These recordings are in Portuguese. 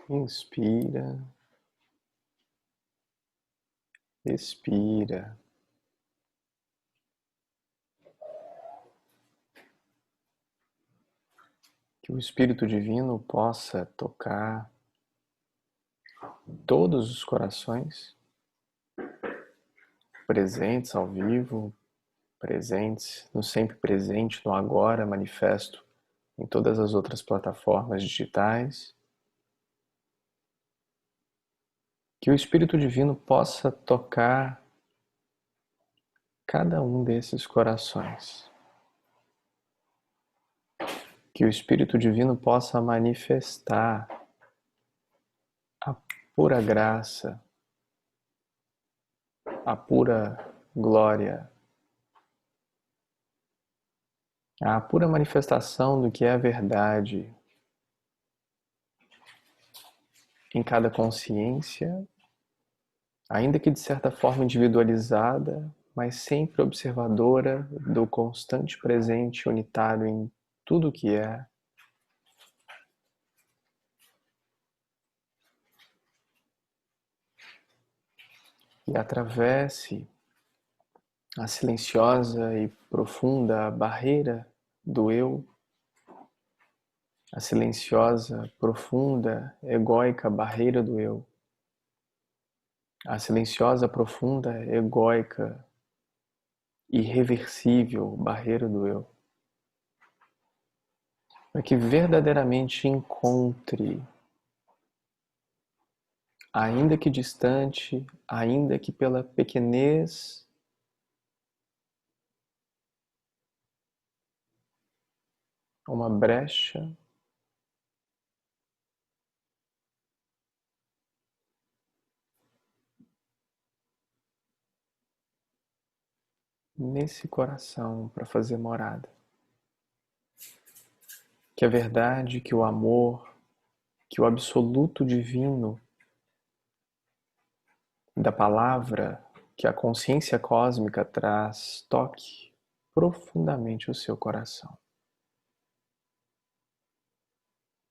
Inspira, expira. Que o Espírito Divino possa tocar todos os corações presentes ao vivo, presentes no sempre presente, no agora manifesto em todas as outras plataformas digitais. Que o Espírito Divino possa tocar cada um desses corações. Que o Espírito Divino possa manifestar a pura graça, a pura glória, a pura manifestação do que é a verdade em cada consciência, ainda que de certa forma individualizada, mas sempre observadora do constante presente unitário em tudo o que é. E atravesse a silenciosa e profunda barreira do eu, a silenciosa, profunda, egóica barreira do eu, a silenciosa, profunda, egóica, irreversível barreira do eu, para que verdadeiramente encontre, ainda que distante, ainda que pela pequenez uma brecha nesse coração para fazer morada. Que a verdade, que o amor, que o absoluto divino da palavra que a consciência cósmica traz toque profundamente o seu coração.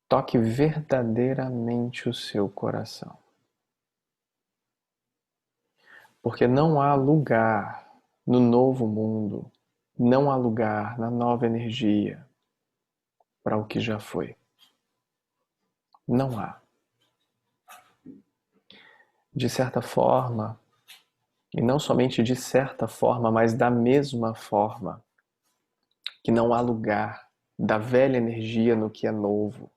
Toque verdadeiramente o seu coração. Porque não há lugar no novo mundo, não há lugar na nova energia para o que já foi. Não há. De certa forma, e não somente de certa forma, mas da mesma forma, que não há lugar da velha energia no que é novo.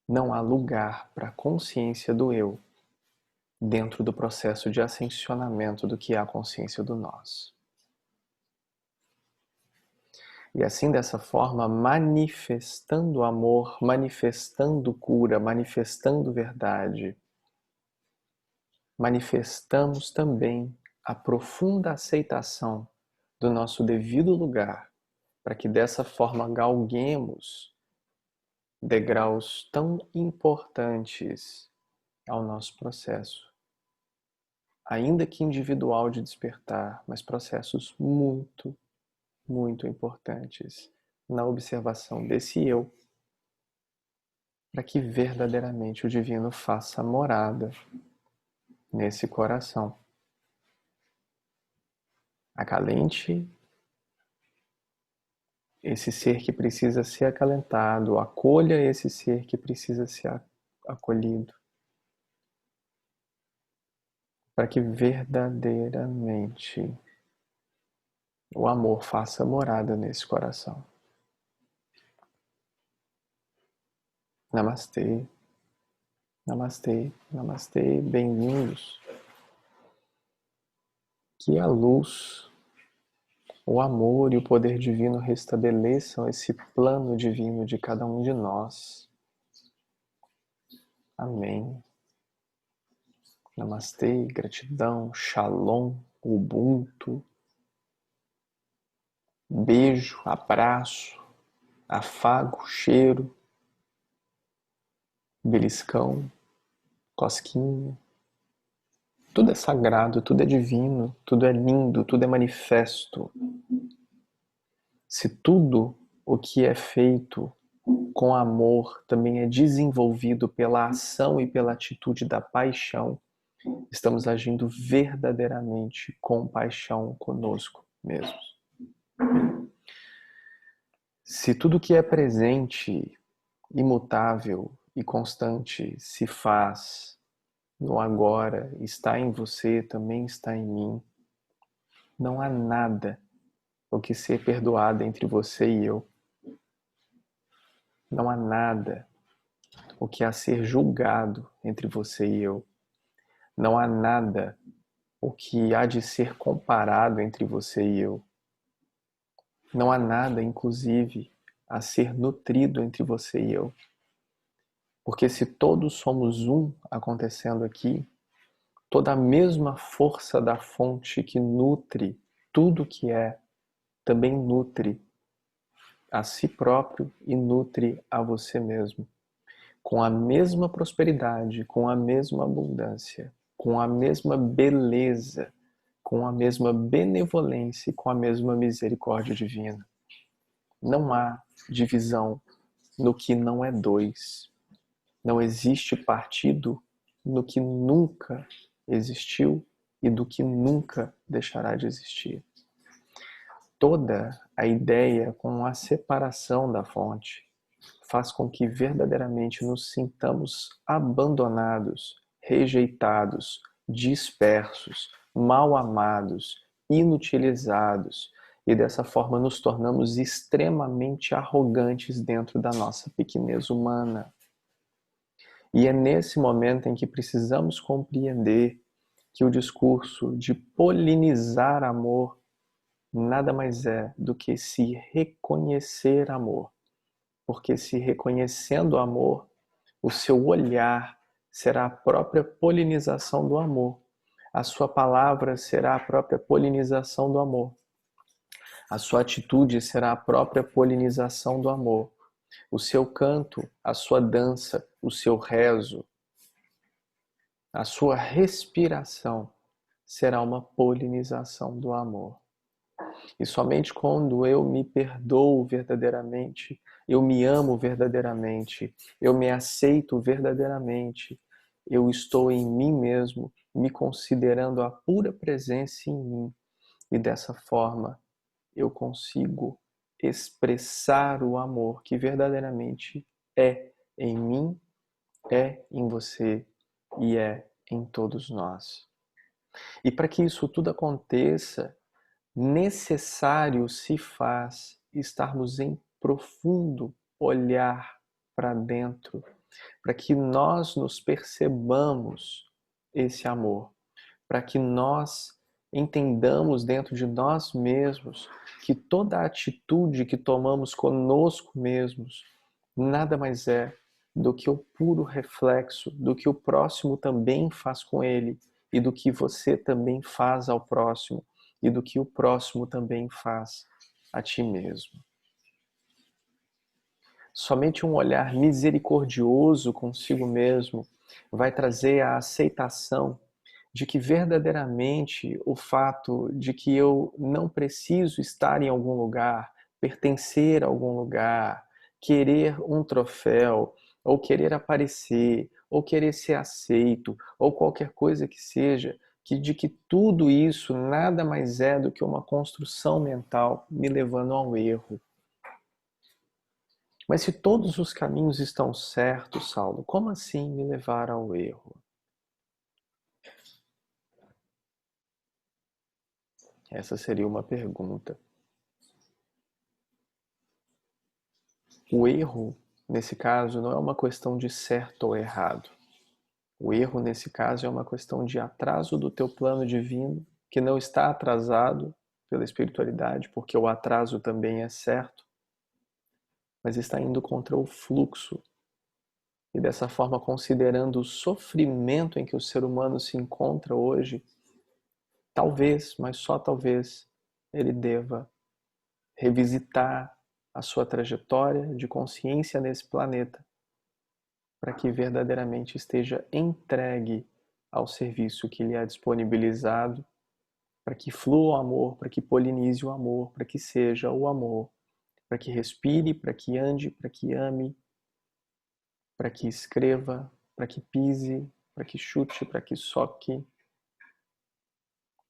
Não há lugar para a consciência do eu dentro do processo de ascensionamento do que é a consciência do nós. E assim, dessa forma, manifestando amor, manifestando cura, manifestando verdade, manifestamos também a profunda aceitação do nosso devido lugar, para que dessa forma galguemos degraus tão importantes ao nosso processo, ainda que individual de despertar, mas processos muito, muito importantes na observação desse eu, para que verdadeiramente o divino faça morada nesse coração. Acalente esse ser que precisa ser acalentado, acolha esse ser que precisa ser acolhido, para que verdadeiramente o amor faça morada nesse coração. Namastê, namastê, namastê, bem-vindos. Que a luz, o amor e o poder divino restabeleçam esse plano divino de cada um de nós. Amém. Namastê, gratidão, shalom, ubuntu. Beijo, abraço, afago, cheiro, beliscão, cosquinha. Tudo é sagrado, tudo é divino, tudo é lindo, tudo é manifesto. Se tudo o que é feito com amor também é desenvolvido pela ação e pela atitude da paixão, estamos agindo verdadeiramente com paixão conosco mesmos. Se tudo que é presente, imutável e constante se faz no agora, está em você, também está em mim, não há nada o que ser perdoado entre você e eu. Não há nada o que a ser julgado entre você e eu. Não há nada o que há de ser comparado entre você e eu. Não há nada, inclusive, a ser nutrido entre você e eu. Porque se todos somos um acontecendo aqui, toda a mesma força da fonte que nutre tudo que é, também nutre a si próprio e nutre a você mesmo. Com a mesma prosperidade, com a mesma abundância, com a mesma beleza, com a mesma benevolência e com a mesma misericórdia divina. Não há divisão no que não é dois. Não existe partido no que nunca existiu e do que nunca deixará de existir. Toda a ideia com a separação da fonte faz com que verdadeiramente nos sintamos abandonados, rejeitados, dispersos, mal amados, inutilizados, e dessa forma nos tornamos extremamente arrogantes dentro da nossa pequenez humana. E é nesse momento em que precisamos compreender que o discurso de polinizar amor nada mais é do que se reconhecer amor. Porque se reconhecendo o amor, o seu olhar será a própria polinização do amor. A sua palavra será a própria polinização do amor. A sua atitude será a própria polinização do amor. O seu canto, a sua dança, o seu rezo, a sua respiração será uma polinização do amor. E somente quando eu me perdoo verdadeiramente, eu me amo verdadeiramente, eu me aceito verdadeiramente, eu estou em mim mesmo, me considerando a pura presença em mim. E dessa forma eu consigo expressar o amor que verdadeiramente é em mim, é em você e é em todos nós. E para que isso tudo aconteça, necessário se faz estarmos em profundo olhar para dentro, para que nós nos percebamos esse amor, para que nós entendamos dentro de nós mesmos que toda a atitude que tomamos conosco mesmos nada mais é do que o puro reflexo do que o próximo também faz com ele e do que você também faz ao próximo e do que o próximo também faz a ti mesmo. Somente um olhar misericordioso consigo mesmo vai trazer a aceitação de que verdadeiramente o fato de que eu não preciso estar em algum lugar, pertencer a algum lugar, querer um troféu, ou querer aparecer, ou querer ser aceito, ou qualquer coisa que seja, de que tudo isso nada mais é do que uma construção mental me levando ao erro. Mas se todos os caminhos estão certos, Saulo, como assim me levar ao erro? Essa seria uma pergunta. O erro, nesse caso, não é uma questão de certo ou errado. O erro, nesse caso, é uma questão de atraso do teu plano divino, que não está atrasado pela espiritualidade, porque o atraso também é certo, mas está indo contra o fluxo. E dessa forma, considerando o sofrimento em que o ser humano se encontra hoje, talvez, mas só talvez, ele deva revisitar a sua trajetória de consciência nesse planeta, para que verdadeiramente esteja entregue ao serviço que lhe é disponibilizado, para que flua o amor, para que polinize o amor, para que seja o amor, para que respire, para que ande, para que ame para que escreva, para que pise, para que chute, para que soque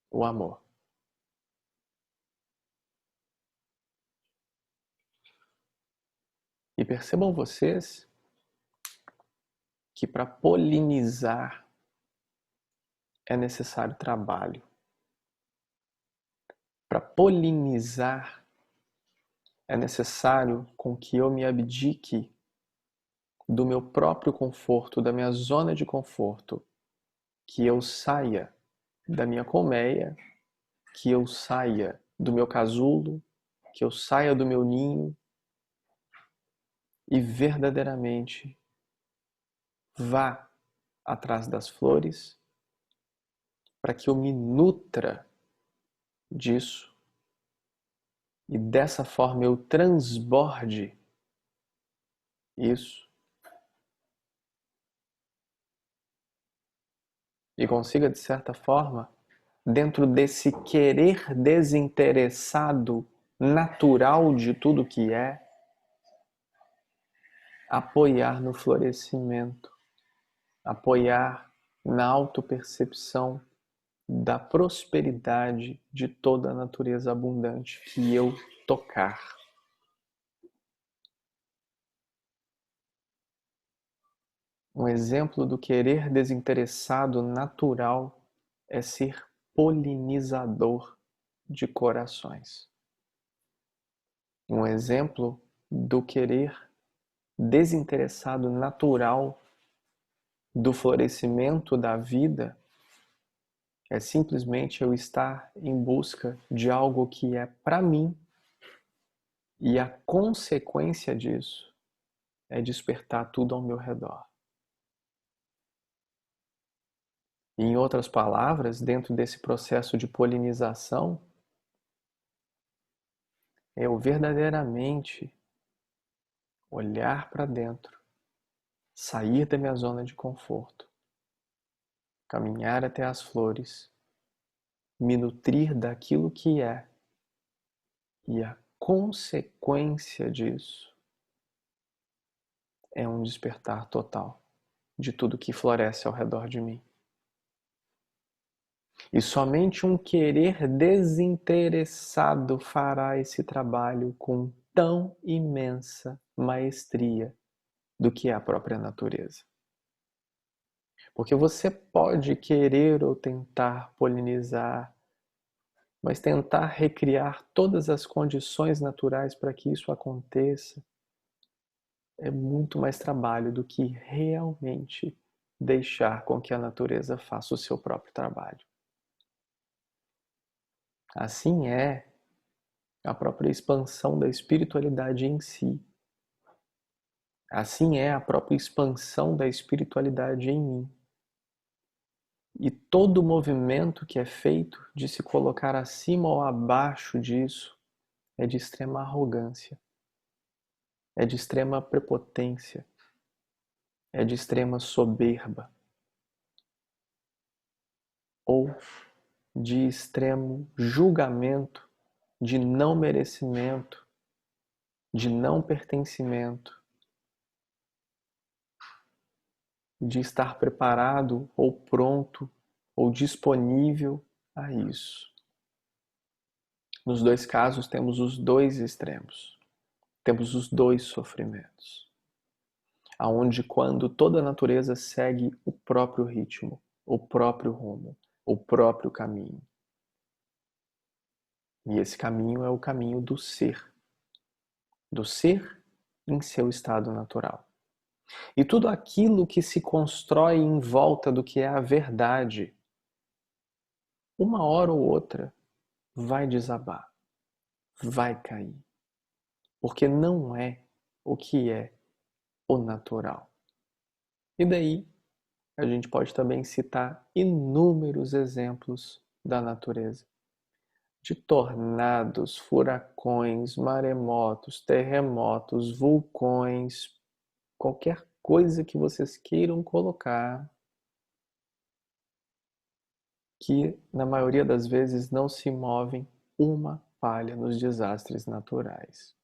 o amor. E percebam vocês que para polinizar é necessário trabalho. Para polinizar é necessário com que eu me abdique do meu próprio conforto, da minha zona de conforto, que eu saia da minha colmeia, que eu saia do meu casulo, que eu saia do meu ninho e verdadeiramente vá atrás das flores para que eu me nutra disso e dessa forma eu transborde isso e consiga, de certa forma, dentro desse querer desinteressado natural de tudo que é, apoiar no florescimento, apoiar na autopercepção da prosperidade de toda a natureza abundante que eu tocar. Um exemplo do querer desinteressado natural é ser polinizador de corações. Um exemplo do querer desinteressado natural do florescimento da vida é simplesmente eu estar em busca de algo que é para mim e a consequência disso é despertar tudo ao meu redor. Em outras palavras, dentro desse processo de polinização, eu verdadeiramente olhar para dentro, sair da minha zona de conforto, caminhar até as flores, me nutrir daquilo que é e a consequência disso é um despertar total de tudo que floresce ao redor de mim. E somente um querer desinteressado fará esse trabalho com tão imensa maestria do que é a própria natureza. Porque você pode querer ou tentar polinizar, mas tentar recriar todas as condições naturais para que isso aconteça é muito mais trabalho do que realmente deixar com que a natureza faça o seu próprio trabalho. Assim é a própria expansão da espiritualidade em si. Assim é a própria expansão da espiritualidade em mim. E todo movimento que é feito de se colocar acima ou abaixo disso é de extrema arrogância, é de extrema prepotência, é de extrema soberba ou de extremo julgamento, de não merecimento, de não pertencimento, de estar preparado ou pronto ou disponível a isso. Nos dois casos temos os dois extremos, temos os dois sofrimentos, aonde quando toda a natureza segue o próprio ritmo, o próprio rumo, o próprio caminho. E esse caminho é o caminho do ser em seu estado natural. E tudo aquilo que se constrói em volta do que é a verdade, uma hora ou outra vai desabar, vai cair, porque não é o que é o natural. E daí a gente pode também citar inúmeros exemplos da natureza, de tornados, furacões, maremotos, terremotos, vulcões, qualquer coisa que vocês queiram colocar, que na maioria das vezes não se movem uma palha nos desastres naturais.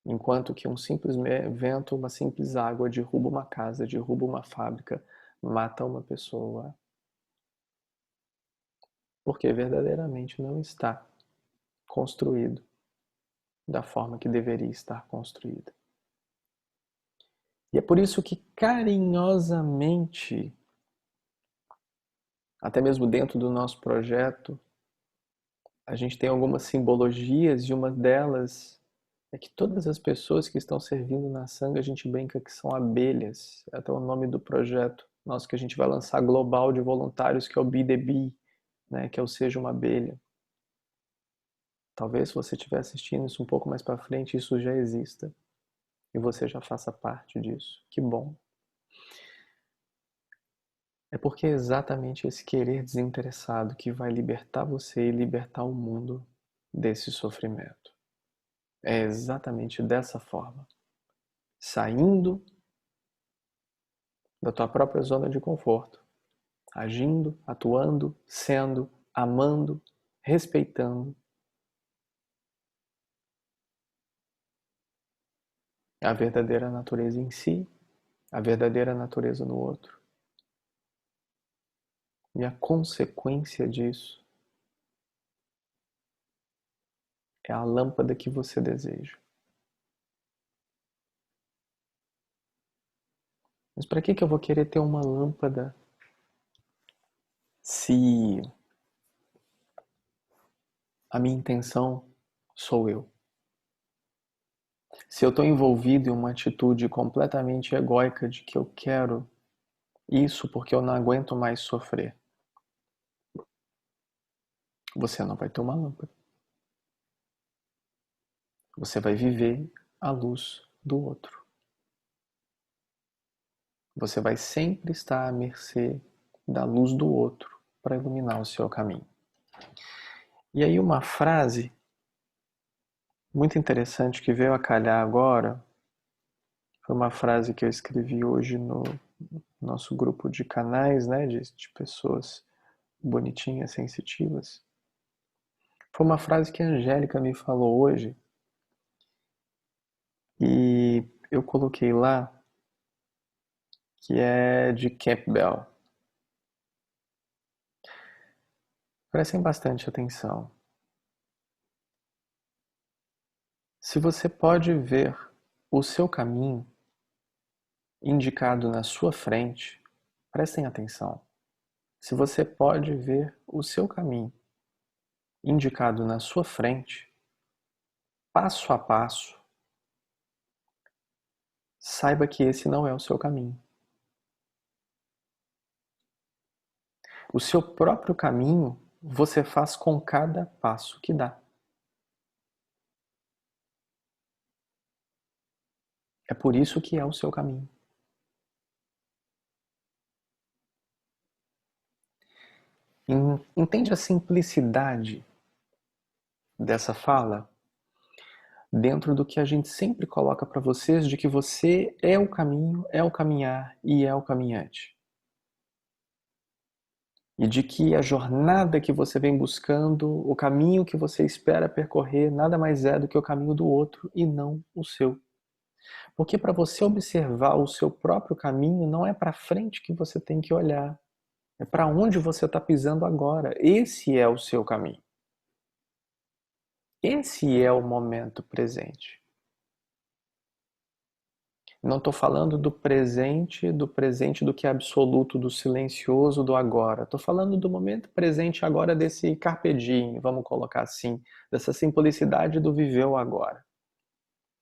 enquanto que um simples vento, uma simples água derruba uma casa, derruba uma fábrica, mata uma pessoa, porque verdadeiramente não está construído da forma que deveria estar construído. E é por isso que carinhosamente, até mesmo dentro do nosso projeto, a gente tem algumas simbologias e uma delas é que todas as pessoas que estão servindo na Sangha, a gente brinca que são abelhas. É até o nome do projeto nosso que a gente vai lançar global de voluntários, que é o Be The Bee, né, que é o Seja Uma Abelha. Talvez se você estiver assistindo isso um pouco mais para frente, isso já exista. E você já faça parte disso. Que bom. É porque é exatamente esse querer desinteressado que vai libertar você e libertar o mundo desse sofrimento. É exatamente dessa forma. Saindo da tua própria zona de conforto. Agindo, atuando, sendo, amando, respeitando a verdadeira natureza em si, a verdadeira natureza no outro. E a consequência disso é a lâmpada que você deseja. Mas para que eu vou querer ter uma lâmpada se a minha intenção sou eu? Se eu estou envolvido em uma atitude completamente egóica de que eu quero isso porque eu não aguento mais sofrer, você não vai ter uma lâmpada. Você vai viver à luz do outro. Você vai sempre estar à mercê da luz do outro para iluminar o seu caminho. E aí uma frase muito interessante que veio a calhar agora, foi uma frase que eu escrevi hoje no nosso grupo de canais, né, de pessoas bonitinhas, sensitivas. Foi uma frase que a Angélica me falou hoje e eu coloquei lá, que é de Campbell. Prestem bastante atenção. Se você pode ver o seu caminho indicado na sua frente, prestem atenção. Se você pode ver o seu caminho indicado na sua frente, passo a passo, saiba que esse não é o seu caminho. O seu próprio caminho você faz com cada passo que dá. É por isso que é o seu caminho. Entende a simplicidade dessa fala? Dentro do que a gente sempre coloca para vocês de que você é o caminho, é o caminhar e é o caminhante. E de que a jornada que você vem buscando, o caminho que você espera percorrer, nada mais é do que o caminho do outro e não o seu. Porque para você observar o seu próprio caminho, não é para frente que você tem que olhar, é para onde você está pisando agora. Esse é o seu caminho. Esse é o momento presente. Não estou falando do presente do que é absoluto, do silencioso, do agora. Estou falando do momento presente agora, desse carpe diem, vamos colocar assim, dessa simplicidade do viver o agora.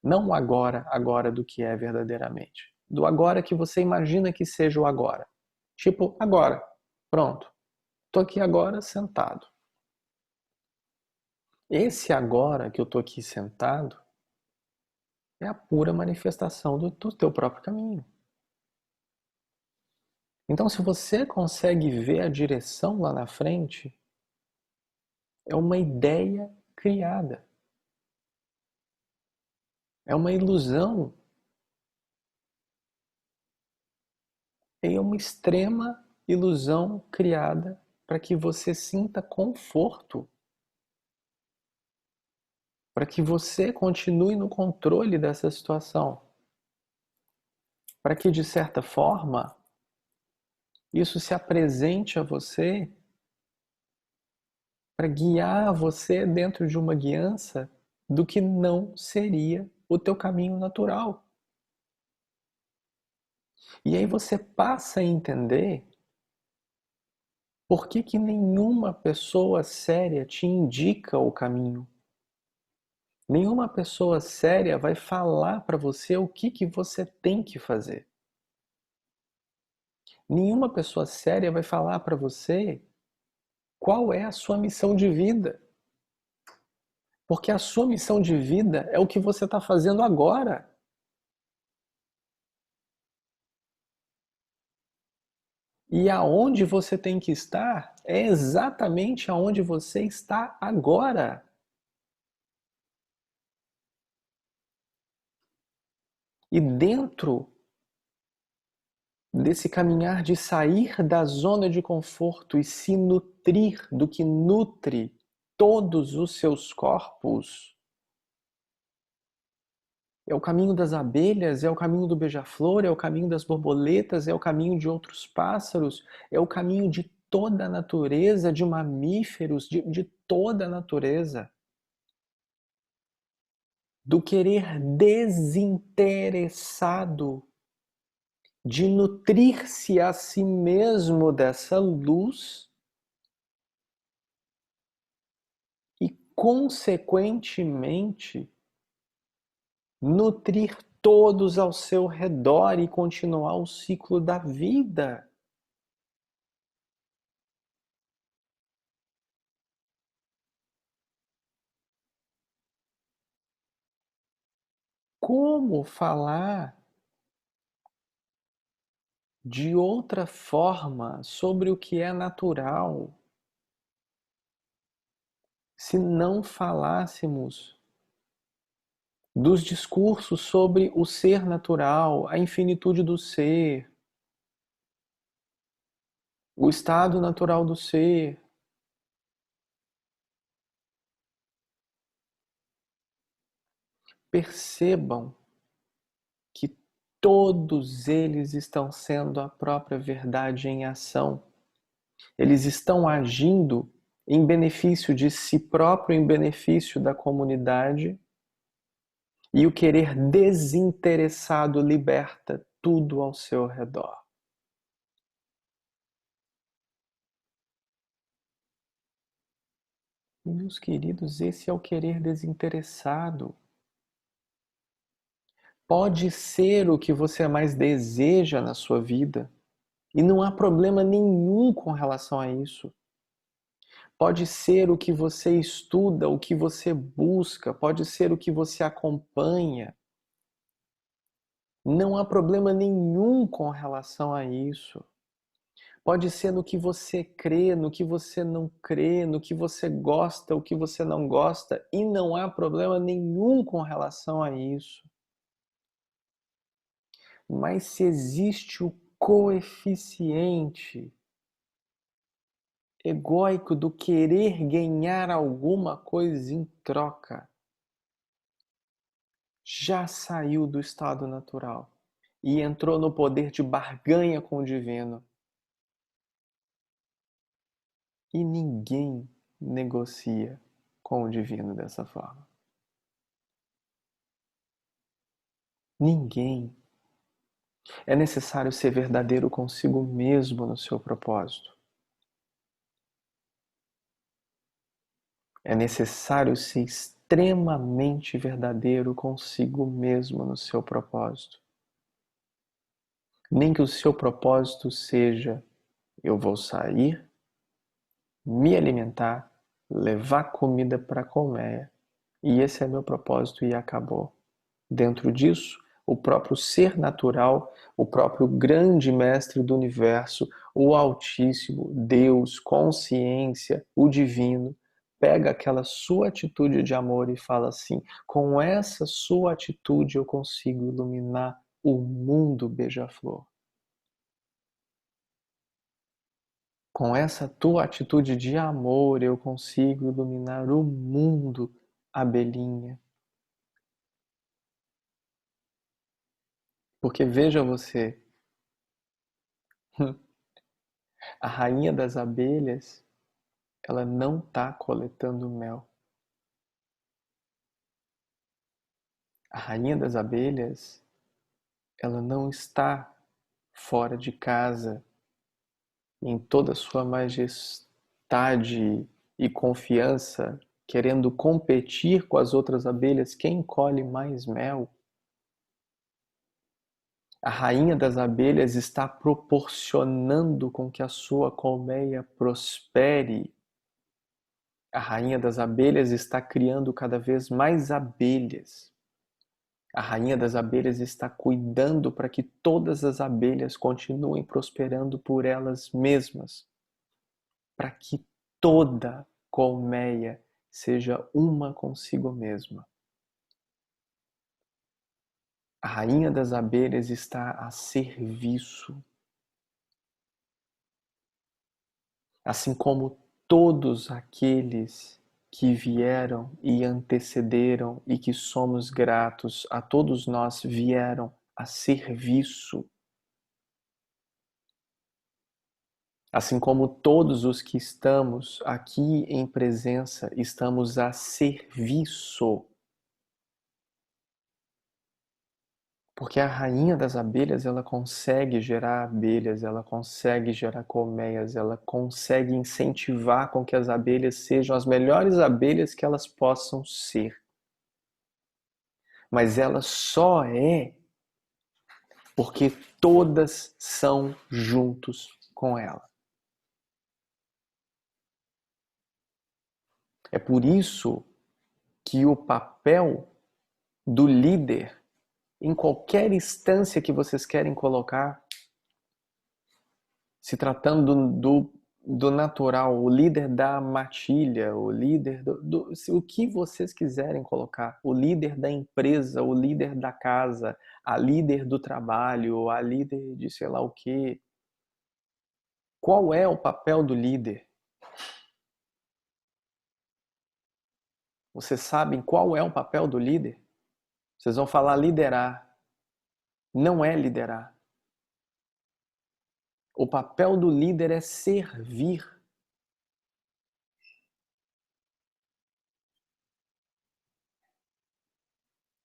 Não o agora, agora do que é verdadeiramente. Do agora que você imagina que seja o agora. Tipo, agora. Pronto. Estou aqui agora sentado. Esse agora que eu estou aqui sentado é a pura manifestação do teu próprio caminho. Então, se você consegue ver a direção lá na frente, é uma ideia criada. É uma ilusão. É uma extrema ilusão criada para que você sinta conforto. para que você continue no controle dessa situação, para que, de certa forma, isso se apresente a você para guiar você dentro de uma guiança do que não seria o teu caminho natural. E aí você passa a entender por que que nenhuma pessoa séria te indica o caminho. Nenhuma pessoa séria vai falar para você o que você tem que fazer. Nenhuma pessoa séria vai falar para você qual é a sua missão de vida. Porque a sua missão de vida é o que você está fazendo agora. E aonde você tem que estar é exatamente aonde você está agora. E dentro desse caminhar de sair da zona de conforto e se nutrir do que nutre todos os seus corpos, é o caminho das abelhas, é o caminho do beija-flor, é o caminho das borboletas, é o caminho de outros pássaros, é o caminho de toda a natureza, de mamíferos, de toda a natureza. Do querer desinteressado de nutrir-se a si mesmo dessa luz e, consequentemente, nutrir todos ao seu redor e continuar o ciclo da vida. Como falar de outra forma sobre o que é natural se não falássemos dos discursos sobre o ser natural, a infinitude do ser, o estado natural do ser? Percebam que todos eles estão sendo a própria verdade em ação. Eles estão agindo em benefício de si próprio, em benefício da comunidade, e o querer desinteressado liberta tudo ao seu redor. E, meus queridos, esse é o querer desinteressado. Pode ser o que você mais deseja na sua vida, e não há problema nenhum com relação a isso. Pode ser o que você estuda, o que você busca, pode ser o que você acompanha. Não há problema nenhum com relação a isso. Pode ser no que você crê, no que você não crê, no que você gosta, o que você não gosta, e não há problema nenhum com relação a isso. Mas se existe o coeficiente egóico do querer ganhar alguma coisa em troca, já saiu do estado natural e entrou no poder de barganha com o divino. E ninguém negocia com o divino dessa forma. Ninguém. É necessário ser verdadeiro consigo mesmo no seu propósito. É necessário ser extremamente verdadeiro consigo mesmo no seu propósito. Nem que o seu propósito seja: eu vou sair, me alimentar, levar comida para a colmeia, e esse é meu propósito e acabou. Dentro disso, o próprio ser natural, o próprio grande mestre do universo, o Altíssimo, Deus, consciência, o divino, pega aquela sua atitude de amor e fala assim: com essa sua atitude eu consigo iluminar o mundo, beija-flor. Com essa tua atitude de amor eu consigo iluminar o mundo, abelhinha. Porque veja você, a rainha das abelhas, ela não está coletando mel. A rainha das abelhas, ela não está fora de casa em toda a sua majestade e confiança, querendo competir com as outras abelhas, quem colhe mais mel. A rainha das abelhas está proporcionando com que a sua colmeia prospere. A rainha das abelhas está criando cada vez mais abelhas. A rainha das abelhas está cuidando para que todas as abelhas continuem prosperando por elas mesmas, para que toda colmeia seja uma consigo mesma. A rainha das abelhas está a serviço, assim como todos aqueles que vieram e antecederam e que somos gratos a todos nós vieram a serviço. Assim como todos os que estamos aqui em presença, estamos a serviço. Porque a rainha das abelhas, ela consegue gerar abelhas, ela consegue gerar colmeias, ela consegue incentivar com que as abelhas sejam as melhores abelhas que elas possam ser. Mas ela só é porque todas são juntos com ela. É por isso que o papel do líder, em qualquer instância que vocês querem colocar, se tratando do natural, o líder da matilha, o líder o que vocês quiserem colocar, o líder da empresa, o líder da casa, a líder do trabalho, a líder de sei lá o quê. Qual é o papel do líder? Vocês sabem qual é o papel do líder? Vocês vão falar liderar. Não é liderar. O papel do líder é servir.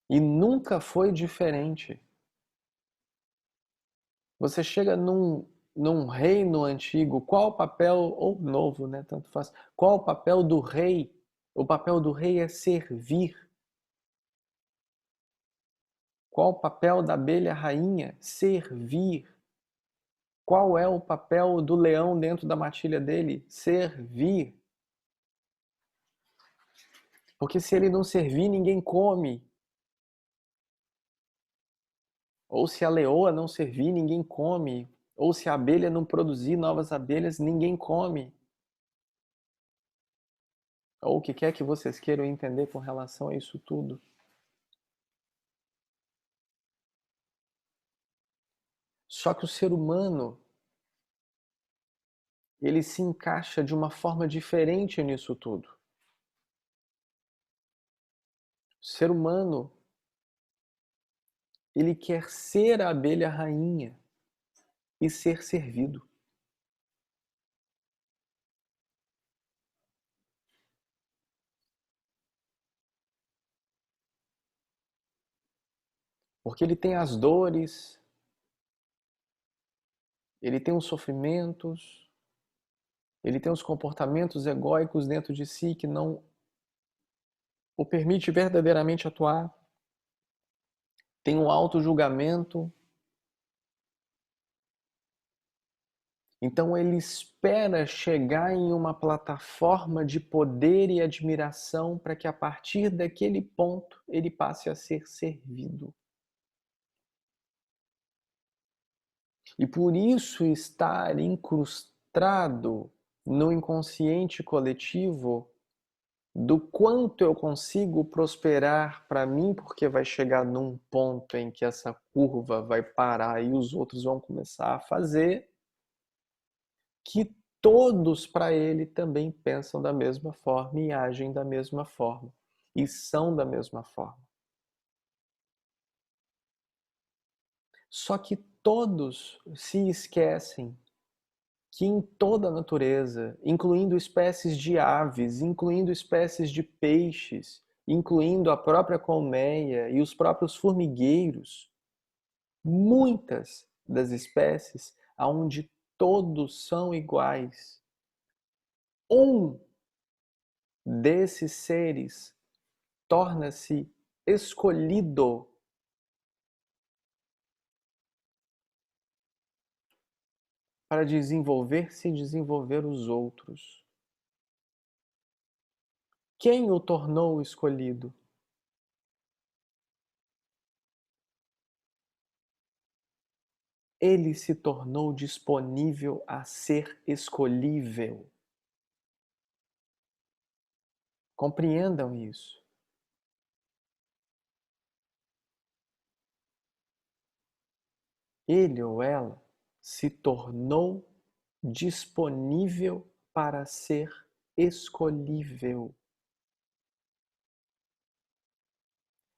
E nunca foi diferente. Você chega num reino antigo, qual o papel, ou novo, né? Tanto faz. Qual o papel do rei? O papel do rei é servir. Qual o papel da abelha rainha? Servir. Qual é o papel do leão dentro da matilha dele? Servir. Porque se ele não servir, ninguém come. Ou se a leoa não servir, ninguém come. Ou se a abelha não produzir novas abelhas, ninguém come. Ou o que quer que vocês queiram entender com relação a isso tudo. Só que o ser humano, ele se encaixa de uma forma diferente nisso tudo. O ser humano, ele quer ser a abelha rainha e ser servido. Porque ele tem as dores, ele tem os sofrimentos, ele tem os comportamentos egóicos dentro de si que não o permite verdadeiramente atuar. Tem um auto-julgamento. Então ele espera chegar em uma plataforma de poder e admiração para que a partir daquele ponto ele passe a ser servido. E por isso estar incrustado no inconsciente coletivo do quanto eu consigo prosperar para mim, porque vai chegar num ponto em que essa curva vai parar e os outros vão começar a fazer, que todos para ele também pensam da mesma forma e agem da mesma forma. e são da mesma forma. Só que todos se esquecem que em toda a natureza, incluindo espécies de aves, incluindo espécies de peixes, incluindo a própria colmeia e os próprios formigueiros, muitas das espécies onde todos são iguais, um desses seres torna-se escolhido para desenvolver-se e desenvolver os outros. Quem o tornou escolhido? Ele se tornou disponível a ser escolhível. Compreendam isso. Ele ou ela se tornou disponível para ser escolhível.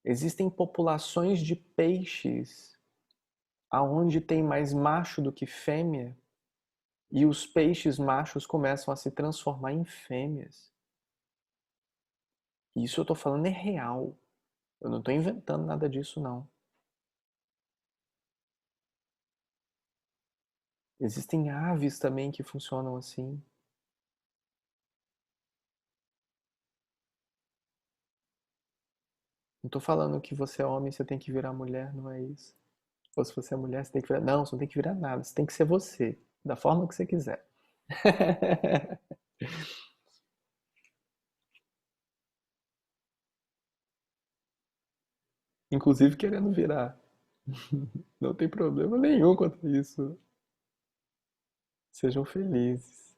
Existem populações de peixes aonde tem mais macho do que fêmea e os peixes machos começam a se transformar em fêmeas. Isso eu estou falando é real. Eu não estou inventando nada disso, não. Existem aves também que funcionam assim. Não estou falando que você é homem e você tem que virar mulher, não é isso. Ou se você é mulher, você tem que virar. Não, você não tem que virar nada. Você tem que ser você, da forma que você quiser. Inclusive querendo virar. Não tem problema nenhum quanto a isso. Sejam felizes.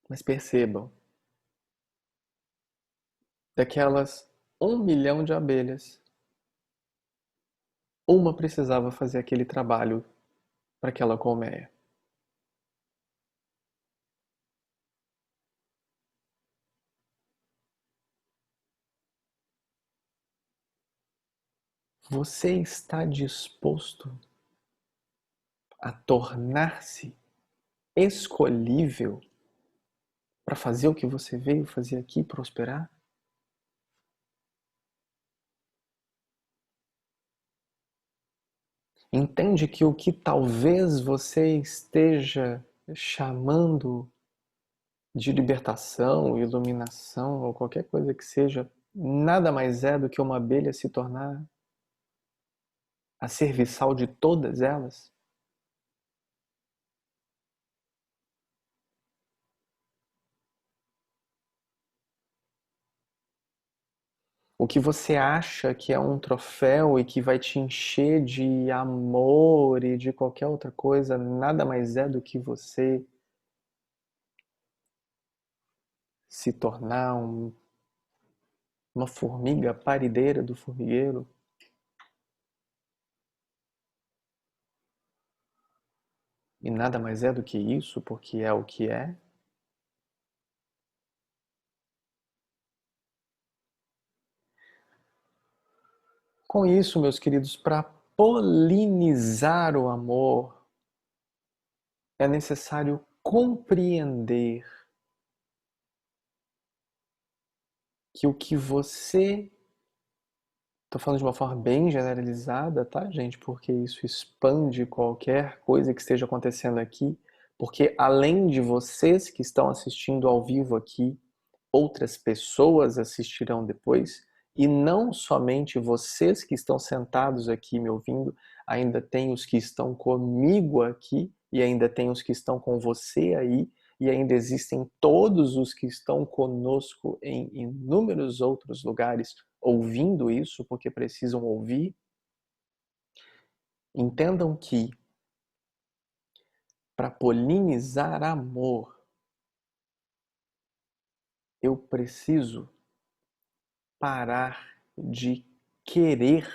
Mas percebam, daquelas 1 milhão de abelhas, uma precisava fazer aquele trabalho para aquela colmeia. Você está disposto a tornar-se escolhível para fazer o que você veio fazer aqui, prosperar? Entende que o que talvez você esteja chamando de libertação, iluminação ou qualquer coisa que seja, nada mais é do que uma abelha se tornar a serviçal de todas elas? O que você acha que é um troféu e que vai te encher de amor e de qualquer outra coisa, nada mais é do que você se tornar uma formiga parideira do formigueiro. E nada mais é do que isso, porque é o que é. Com isso, meus queridos, para polinizar o amor, é necessário compreender que o que você... Estou falando de uma forma bem generalizada, tá, gente? Porque isso expande qualquer coisa que esteja acontecendo aqui. Porque além de vocês que estão assistindo ao vivo aqui, outras pessoas assistirão depois. E não somente vocês que estão sentados aqui me ouvindo, ainda tem os que estão comigo aqui, e ainda tem os que estão com você aí, e ainda existem todos os que estão conosco em inúmeros outros lugares ouvindo isso, porque precisam ouvir. Entendam que para polinizar amor, eu preciso parar de querer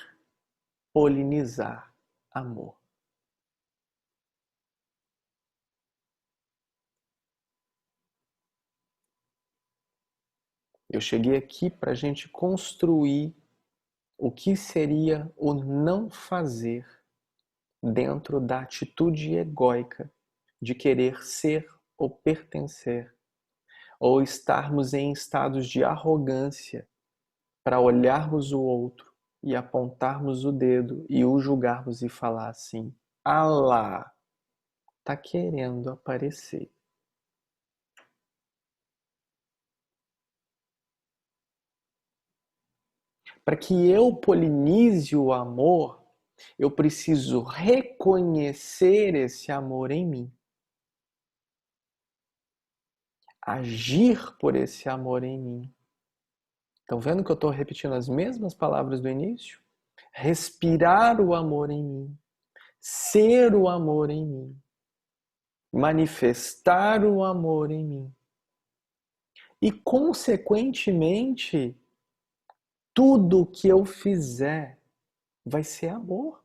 polinizar amor. Eu cheguei aqui para a gente construir o que seria o não fazer dentro da atitude egóica de querer ser ou pertencer, ou estarmos em estados de arrogância para olharmos o outro e apontarmos o dedo e o julgarmos e falar assim: "Ah lá, tá querendo aparecer". Para que eu polinize o amor, eu preciso reconhecer esse amor em mim, agir por esse amor em mim. Estão vendo que eu estou repetindo as mesmas palavras do início? Respirar o amor em mim, ser o amor em mim, manifestar o amor em mim. E, consequentemente, tudo que eu fizer vai ser amor.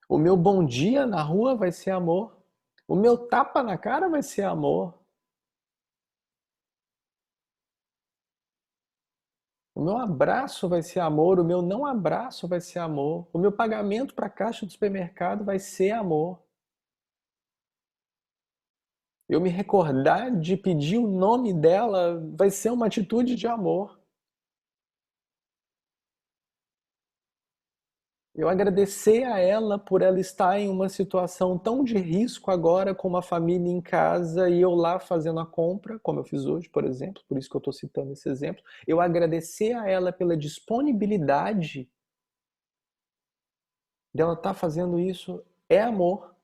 O meu bom dia na rua vai ser amor. O meu tapa na cara vai ser amor. O meu abraço vai ser amor. O meu não abraço vai ser amor. O meu pagamento para a caixa do supermercado vai ser amor. Eu me recordar de pedir o nome dela vai ser uma atitude de amor. Eu agradecer a ela por ela estar em uma situação tão de risco agora com uma família em casa e eu lá fazendo a compra, como eu fiz hoje, por exemplo, por isso que eu estou citando esse exemplo. Eu agradecer a ela pela disponibilidade dela estar fazendo isso é amor.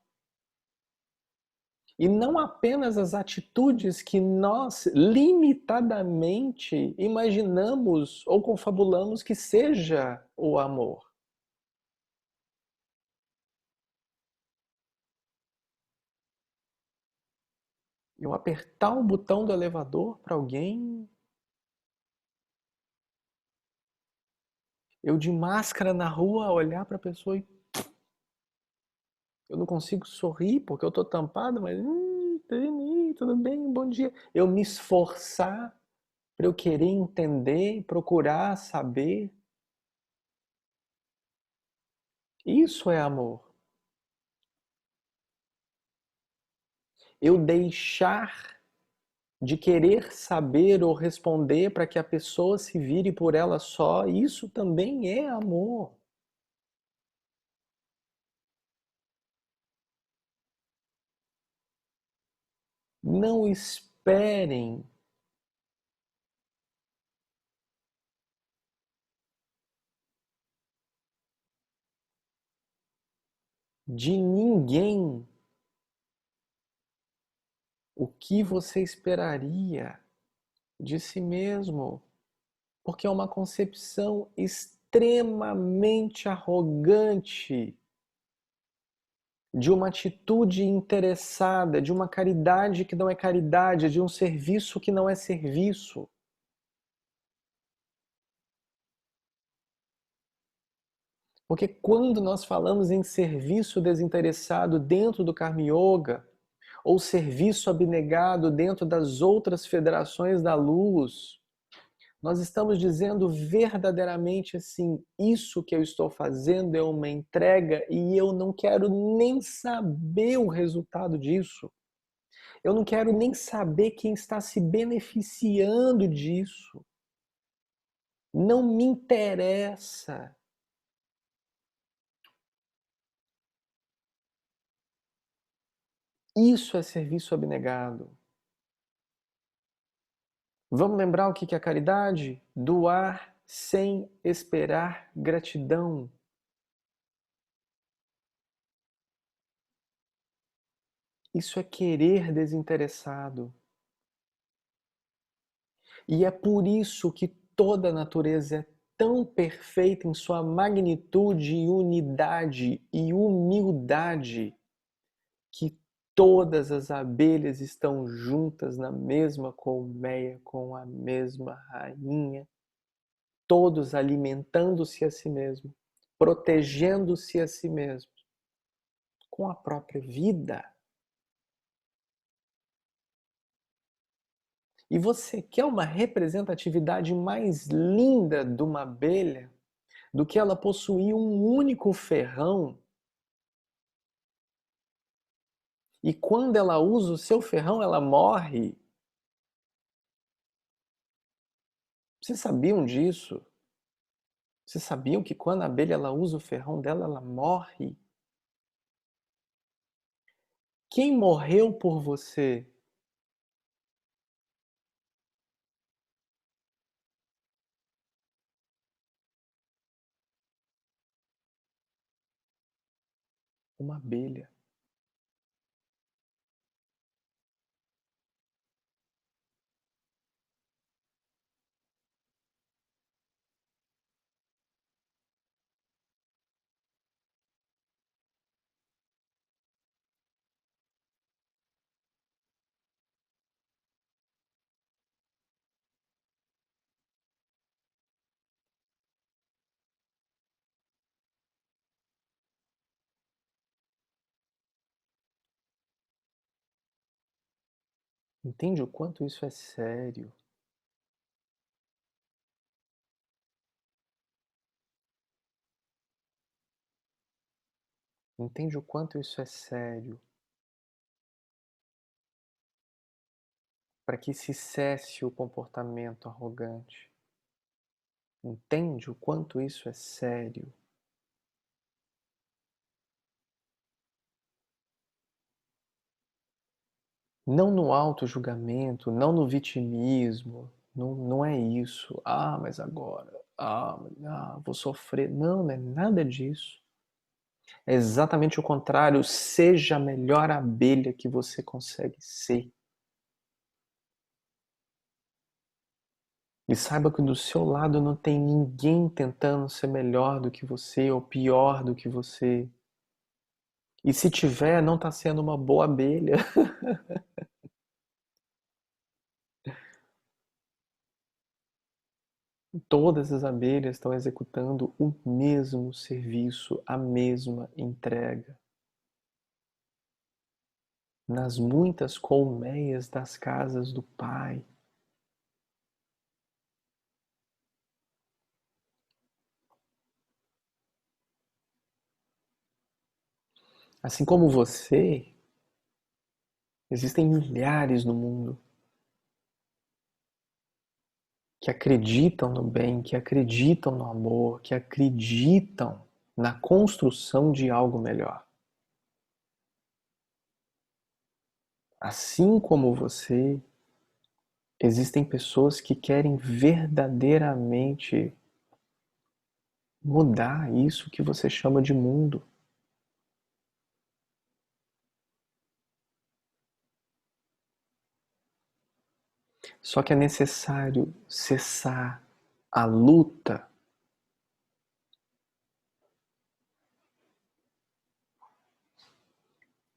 E não apenas as atitudes que nós limitadamente imaginamos ou confabulamos que seja o amor. Eu apertar o botão do elevador para alguém, eu de máscara na rua olhar para a pessoa e eu não consigo sorrir porque eu estou tampado, mas tudo bem, bom dia. Eu me esforçar para eu querer entender, procurar saber. Isso é amor. Eu deixar de querer saber ou responder para que a pessoa se vire por ela só, isso também é amor. Não esperem de ninguém o que você esperaria de si mesmo, porque é uma concepção extremamente arrogante de uma atitude interessada, de uma caridade que não é caridade, de um serviço que não é serviço. Porque quando nós falamos em serviço desinteressado dentro do Karma Yoga, ou serviço abnegado dentro das outras federações da luz, nós estamos dizendo verdadeiramente assim: isso que eu estou fazendo é uma entrega e eu não quero nem saber o resultado disso. Eu não quero nem saber quem está se beneficiando disso. Não me interessa. Isso é serviço abnegado. Vamos lembrar o que é caridade? Doar sem esperar gratidão. Isso é querer desinteressado. E é por isso que toda a natureza é tão perfeita em sua magnitude e unidade e humildade que todas as abelhas estão juntas na mesma colmeia com a mesma rainha, todos alimentando-se a si mesmo, protegendo-se a si mesmo com a própria vida. E você quer uma representatividade mais linda de uma abelha do que ela possuir um único ferrão? E quando ela usa o seu ferrão, ela morre. Vocês sabiam disso? Vocês sabiam que quando a abelha ela usa o ferrão dela, ela morre? Quem morreu por você? Uma abelha. Entende o quanto isso é sério? Entende o quanto isso é sério? Para que se cesse o comportamento arrogante. Entende o quanto isso é sério? Não no auto-julgamento, não no vitimismo, não é isso. Ah, mas agora, vou sofrer. Não, não é nada disso. É exatamente o contrário. Seja a melhor abelha que você consegue ser. E saiba que do seu lado não tem ninguém tentando ser melhor do que você ou pior do que você. E se tiver, não está sendo uma boa abelha. Todas as abelhas estão executando o mesmo serviço, a mesma entrega. Nas muitas colmeias das casas do Pai. Assim como você, existem milhares no mundo que acreditam no bem, que acreditam no amor, que acreditam na construção de algo melhor. Assim como você, existem pessoas que querem verdadeiramente mudar isso que você chama de mundo. Só que é necessário cessar a luta,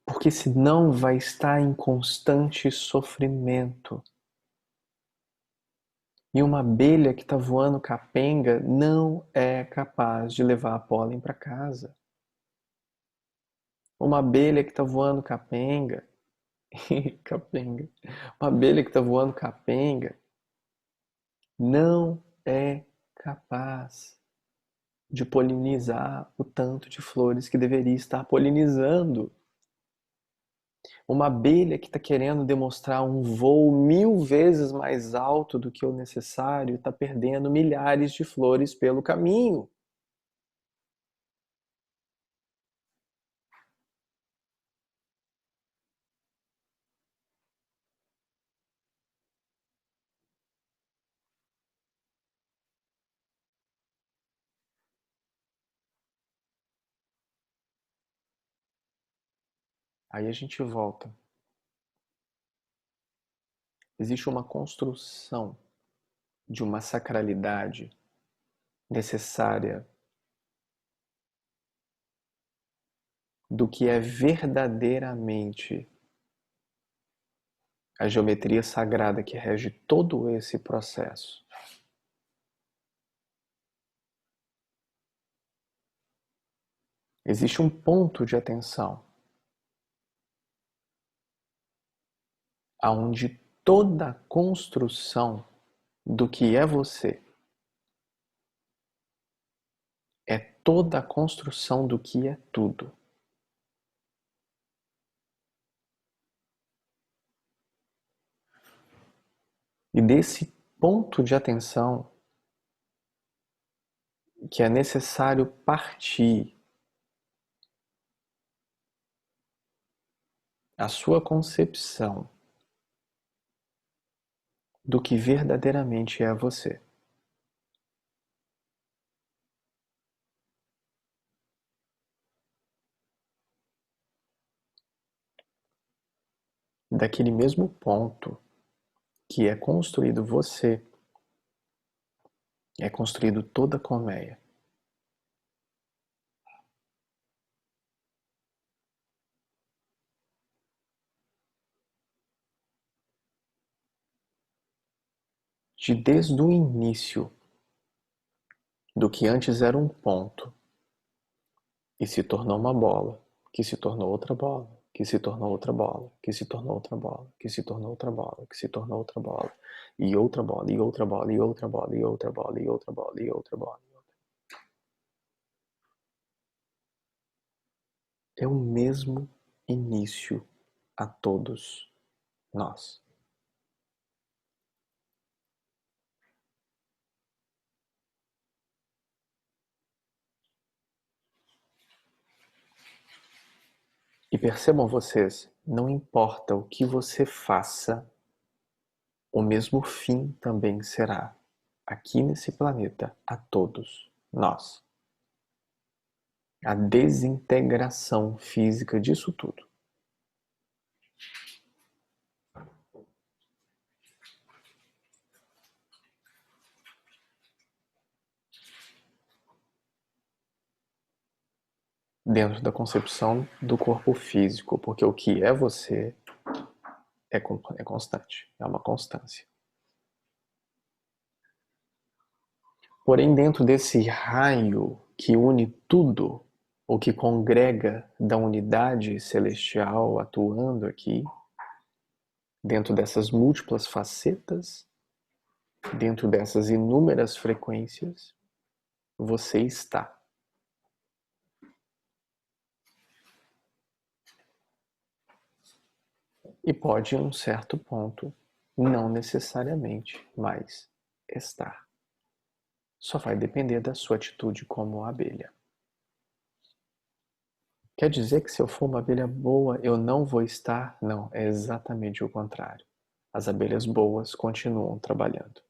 porque senão vai estar em constante sofrimento. E uma abelha que está voando capenga não é capaz de levar pólen para casa. Uma abelha que está voando capenga, capenga, uma abelha que está voando capenga não é capaz de polinizar o tanto de flores que deveria estar polinizando. Uma abelha que está querendo demonstrar um voo 1000 vezes mais alto do que o necessário está perdendo milhares de flores pelo caminho. Aí a gente volta. Existe uma construção de uma sacralidade necessária do que é verdadeiramente a geometria sagrada que rege todo esse processo. Existe um ponto de atenção aonde toda a construção do que é você. É toda a construção do que é tudo. E desse ponto de atenção que é necessário partir a sua concepção do que verdadeiramente é você. Daquele mesmo ponto que é construído você, é construído toda a colmeia. Desde o início do que antes era um ponto e se tornou uma bola, que se tornou outra bola, que se tornou outra bola, que se tornou outra bola, que se tornou outra bola, que se tornou outra bola, e outra bola, e outra bola, e outra bola, e outra bola, e outra bola, e outra bola. É o mesmo início a todos nós. E percebam vocês, não importa o que você faça, o mesmo fim também será aqui nesse planeta a todos nós. A desintegração física disso tudo. Dentro da concepção do corpo físico, porque o que é você é constante, é uma constância. Porém, dentro desse raio que une tudo, o que congrega da unidade celestial atuando aqui, dentro dessas múltiplas facetas, dentro dessas inúmeras frequências, você está. E pode, em um certo ponto, não necessariamente mais estar. Só vai depender da sua atitude como abelha. Quer dizer que se eu for uma abelha boa, eu não vou estar? Não, é exatamente o contrário. As abelhas boas continuam trabalhando.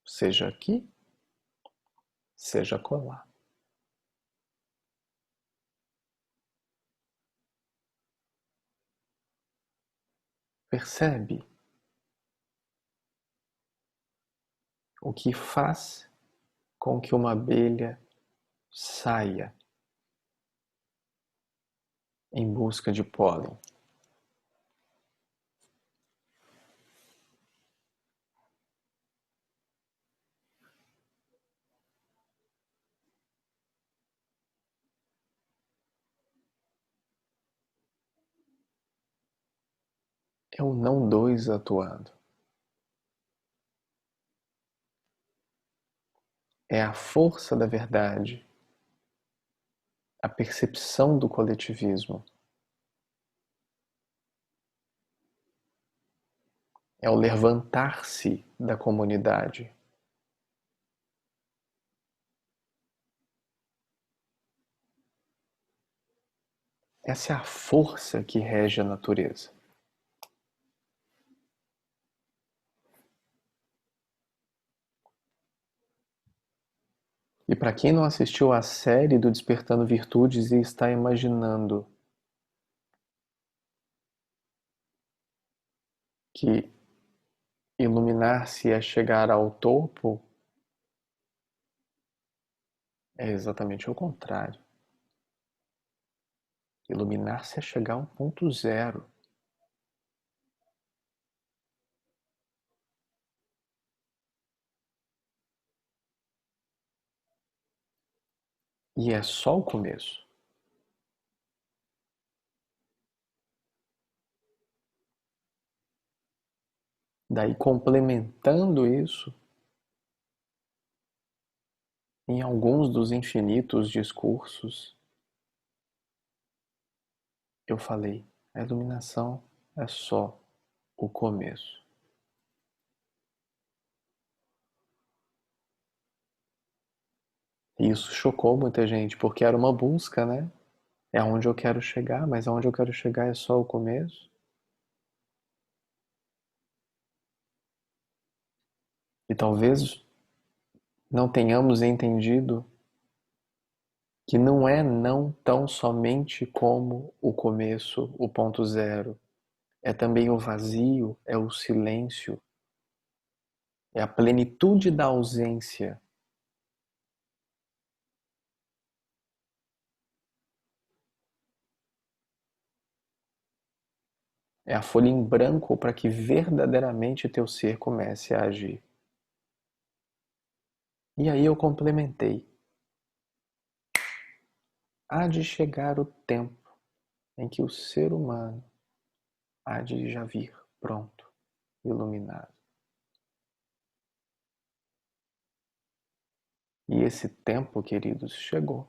Seja aqui, seja acolá. Percebe o que faz com que uma abelha saia em busca de pólen? É o não dois atuando. É a força da verdade, a percepção do coletivismo. É o levantar-se da comunidade. Essa é a força que rege a natureza. E para quem não assistiu à série do Despertando Virtudes e está imaginando que iluminar-se é chegar ao topo, é exatamente o contrário. Iluminar-se é chegar a um ponto zero. E é só o começo. Daí, complementando isso, em alguns dos infinitos discursos, eu falei: a iluminação é só o começo. E isso chocou muita gente, porque era uma busca, né? É aonde eu quero chegar, mas aonde eu quero chegar é só o começo. E talvez não tenhamos entendido que não é não tão somente como o começo, o ponto zero. É também o vazio, é o silêncio, é a plenitude da ausência. É a folha em branco para que verdadeiramente teu ser comece a agir. E aí eu complementei. Há de chegar o tempo em que o ser humano há de já vir pronto, iluminado. E esse tempo, queridos, chegou.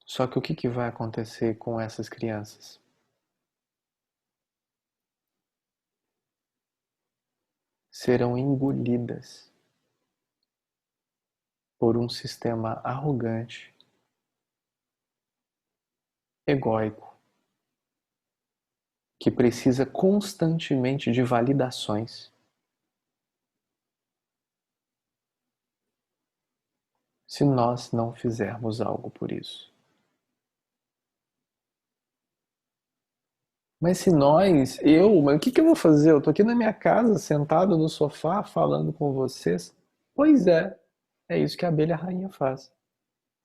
Só que o que vai acontecer com essas crianças? Serão engolidas por um sistema arrogante, egóico, que precisa constantemente de validações. Se nós não fizermos algo por isso. Mas se nós, mas o que eu vou fazer? Eu tô aqui na minha casa, sentado no sofá, falando com vocês. Pois é isso que a abelha rainha faz.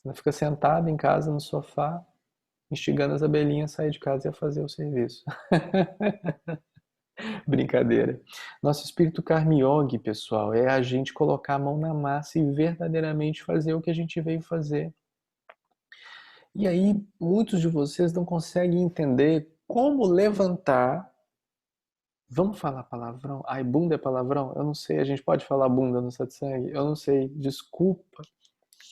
Ela fica sentada em casa no sofá, instigando as abelhinhas a sair de casa e a fazer o serviço. Brincadeira. Nosso espírito Karma Yogi, pessoal, é a gente colocar a mão na massa e verdadeiramente fazer o que a gente veio fazer. E aí, muitos de vocês não conseguem entender como levantar. Vamos falar palavrão? Ai, bunda é palavrão? Eu não sei, a gente pode falar bunda no satsang? Eu não sei, desculpa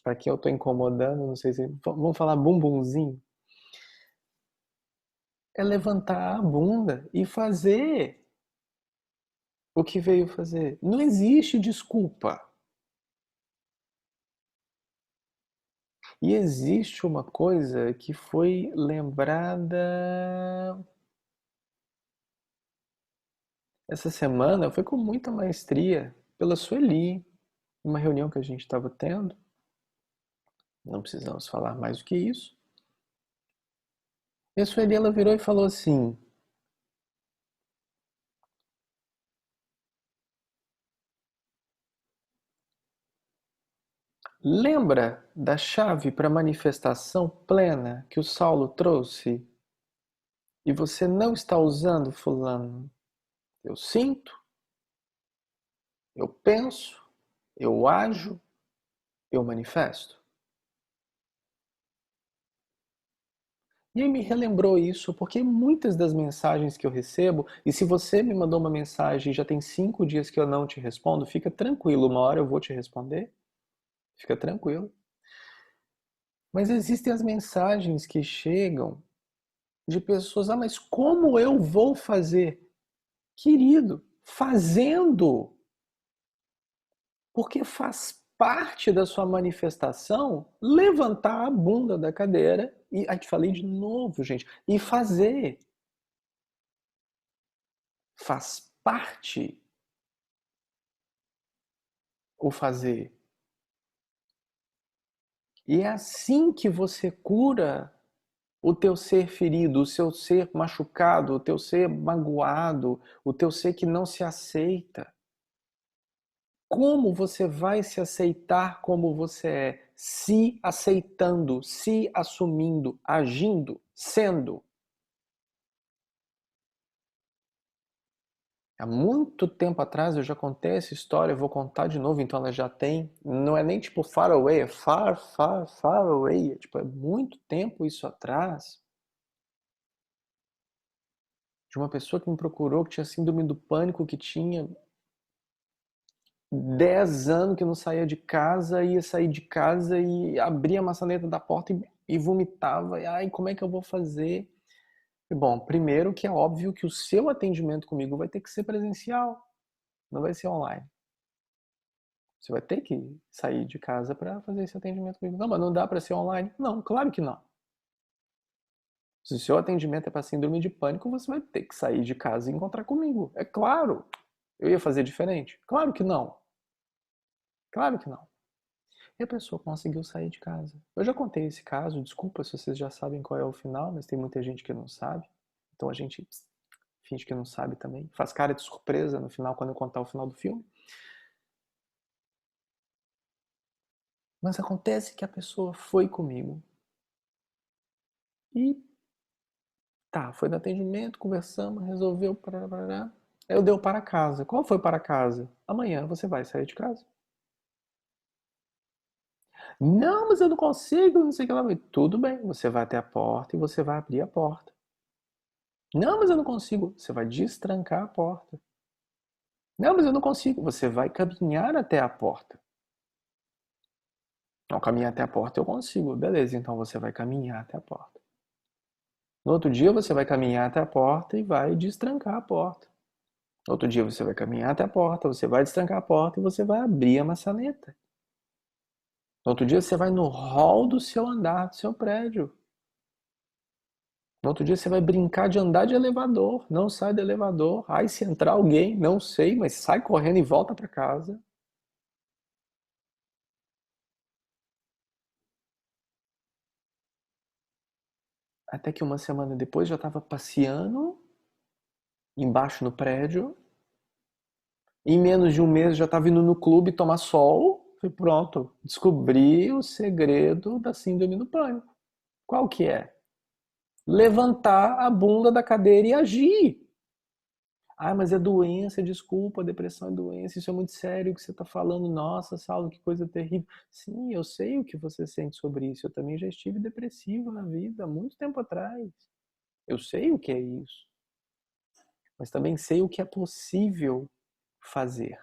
para quem eu tô incomodando, não sei se. Vamos falar bumbumzinho? É levantar a bunda e fazer o que veio fazer. Não existe desculpa. E existe uma coisa que foi lembrada essa semana, foi com muita maestria, pela Sueli, uma reunião que a gente estava tendo. Não precisamos falar mais do que isso. E a Sueli, ela virou e falou assim: lembra da chave para manifestação plena que o Saulo trouxe? E você não está usando, fulano? Eu sinto, eu penso, eu ajo, eu manifesto. E aí me relembrou isso, porque muitas das mensagens que eu recebo, e se você me mandou uma mensagem e já tem 5 dias que eu não te respondo, fica tranquilo, uma hora eu vou te responder, fica tranquilo. Mas existem as mensagens que chegam de pessoas, mas como eu vou fazer? Querido, fazendo, porque faz parte da sua manifestação levantar a bunda da cadeira, e aí te falei de novo, gente, e fazer. Faz parte o fazer. E é assim que você cura o teu ser ferido, o seu ser machucado, o teu ser magoado, o teu ser que não se aceita. Como você vai se aceitar como você é? Se aceitando, se assumindo, agindo, sendo. Há muito tempo atrás eu já contei essa história, eu vou contar de novo, então ela já tem. Não é nem tipo far away, é far, far, far away. É, tipo, é muito tempo isso atrás. De uma pessoa que me procurou, que tinha síndrome do pânico, que tinha 10 anos que não saía de casa, ia sair de casa e abria a maçaneta da porta e vomitava. E, ai, como é que eu vou fazer? E, bom, primeiro que é óbvio que o seu atendimento comigo vai ter que ser presencial, não vai ser online. Você vai ter que sair de casa para fazer esse atendimento comigo. Não, mas não dá para ser online. Não, claro que não. Se o seu atendimento é para síndrome de pânico, você vai ter que sair de casa e encontrar comigo. É claro. Eu ia fazer diferente? Claro que não. Claro que não. E a pessoa conseguiu sair de casa. Eu já contei esse caso, desculpa se vocês já sabem qual é o final, mas tem muita gente que não sabe. Então a gente finge que não sabe também. Faz cara de surpresa no final quando eu contar o final do filme. Mas acontece que a pessoa foi comigo e tá, foi no atendimento, conversamos, resolveu. Parará. Eu dei para casa. Qual foi para casa? Amanhã você vai sair de casa. Não, mas eu não consigo, não sei o que lá. Tudo bem, você vai até a porta e você vai abrir a porta. Não, mas eu não consigo. Você vai destrancar a porta. Não, mas eu não consigo. Você vai caminhar até a porta. Não, caminhar até a porta eu consigo. Beleza, então você vai caminhar até a porta. No outro dia você vai caminhar até a porta e vai destrancar a porta. No outro dia você vai caminhar até a porta, você vai destrancar a porta e você vai abrir a maçaneta. No outro dia você vai no hall do seu andar, do seu prédio. No outro dia você vai brincar de andar de elevador. Não sai do elevador. Ai, se entrar alguém, não sei, mas sai correndo e volta para casa. Até que uma semana depois já estava passeando embaixo no prédio. Em menos de um mês já estava indo no clube tomar sol. E pronto, descobri o segredo da síndrome do pânico. Qual que é? Levantar a bunda da cadeira e agir. Ah, mas é doença, desculpa, depressão é doença, isso é muito sério o que você está falando. Nossa, Saulo, que coisa terrível. Sim, eu sei o que você sente sobre isso. Eu também já estive depressivo na vida, há muito tempo atrás. Eu sei o que é isso. Mas também sei o que é possível fazer.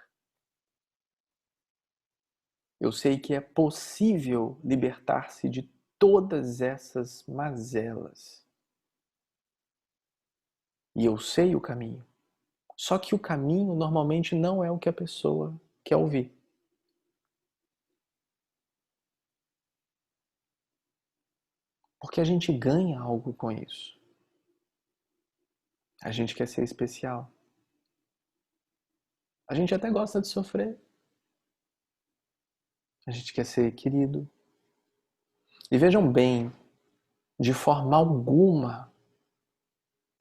Eu sei que é possível libertar-se de todas essas mazelas. E eu sei o caminho. Só que o caminho normalmente não é o que a pessoa quer ouvir. Porque a gente ganha algo com isso. A gente quer ser especial. A gente até gosta de sofrer. A gente quer ser querido. E vejam bem, de forma alguma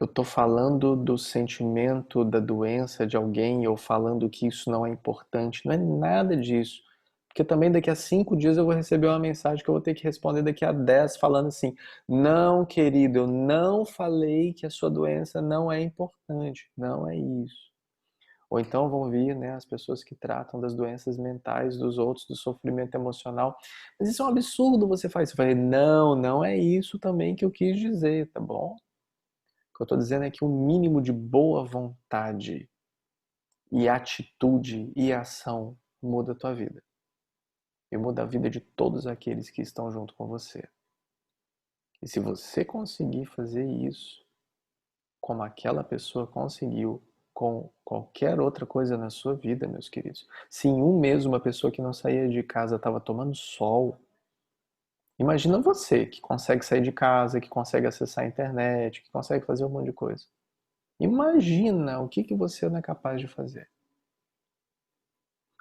eu estou falando do sentimento da doença de alguém ou falando que isso não é importante. Não é nada disso. Porque também daqui a 5 dias eu vou receber uma mensagem que eu vou ter que responder daqui a 10 falando assim: não, querido, eu não falei que a sua doença não é importante. Não é isso. Ou então vão vir, né, as pessoas que tratam das doenças mentais dos outros, do sofrimento emocional. Mas isso é um absurdo você faz. Eu falei, não, não é isso também que eu quis dizer, tá bom? O que eu estou dizendo é que o mínimo de boa vontade e atitude e ação muda a tua vida. E muda a vida de todos aqueles que estão junto com você. E se você conseguir fazer isso, como aquela pessoa conseguiu com qualquer outra coisa na sua vida, meus queridos. Se em um mês uma pessoa que não saía de casa estava tomando sol, imagina você que consegue sair de casa, que consegue acessar a internet, que consegue fazer um monte de coisa. Imagina o que você não é capaz de fazer.